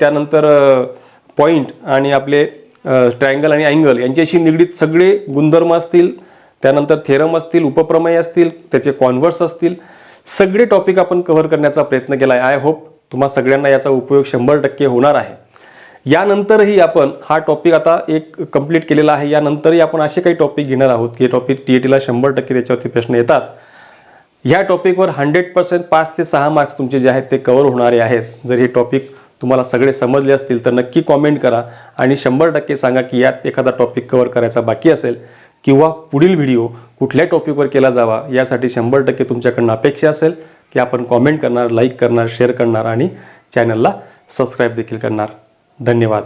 त्यानंतर पॉइंट आणि आपले ट्रायंगल आणि अँगल यांच्याशी निगडीत सगळे गुणधर्म असतील, त्यानंतर थेरम असतील, उपप्रमेय असतील, त्याचे कॉन्व्हर्स असतील, सगळे टॉपिक आपण कव्हर करण्याचा प्रयत्न केला आहे. आय होप तुम्हा सगळ्यांना याचा उपयोग 100% होणार आहे. यानंतरही आपण हा टॉपिक आता एक कंप्लीट केलेला आहे. यानंतरही आपण असे काही टॉपिक घेणार आहोत की टॉपिक TET ला 100% त्याच्यावरती प्रश्न येतात. ह्या टॉपिकवर 100% 5 ते 6 मार्क्स तुमचे जे आहेत ते कव्हर होणारे आहेत. जर हे टॉपिक तुम्हाला सगळे समजले असतील तर नक्की कॉमेंट करा आणि 100% सांगा की यात एखादा टॉपिक कव्हर करायचा बाकी असेल किंवा पुढील व्हिडिओ कुठल्या टॉपिकवर केला जावा यासाठी 100% तुमच्याकडून अपेक्षा असेल की आपण कॉमेंट करणार, लाईक करणार, शेअर करणार आणि चॅनलला सबस्क्राईब देखील करणार. धन्यवाद.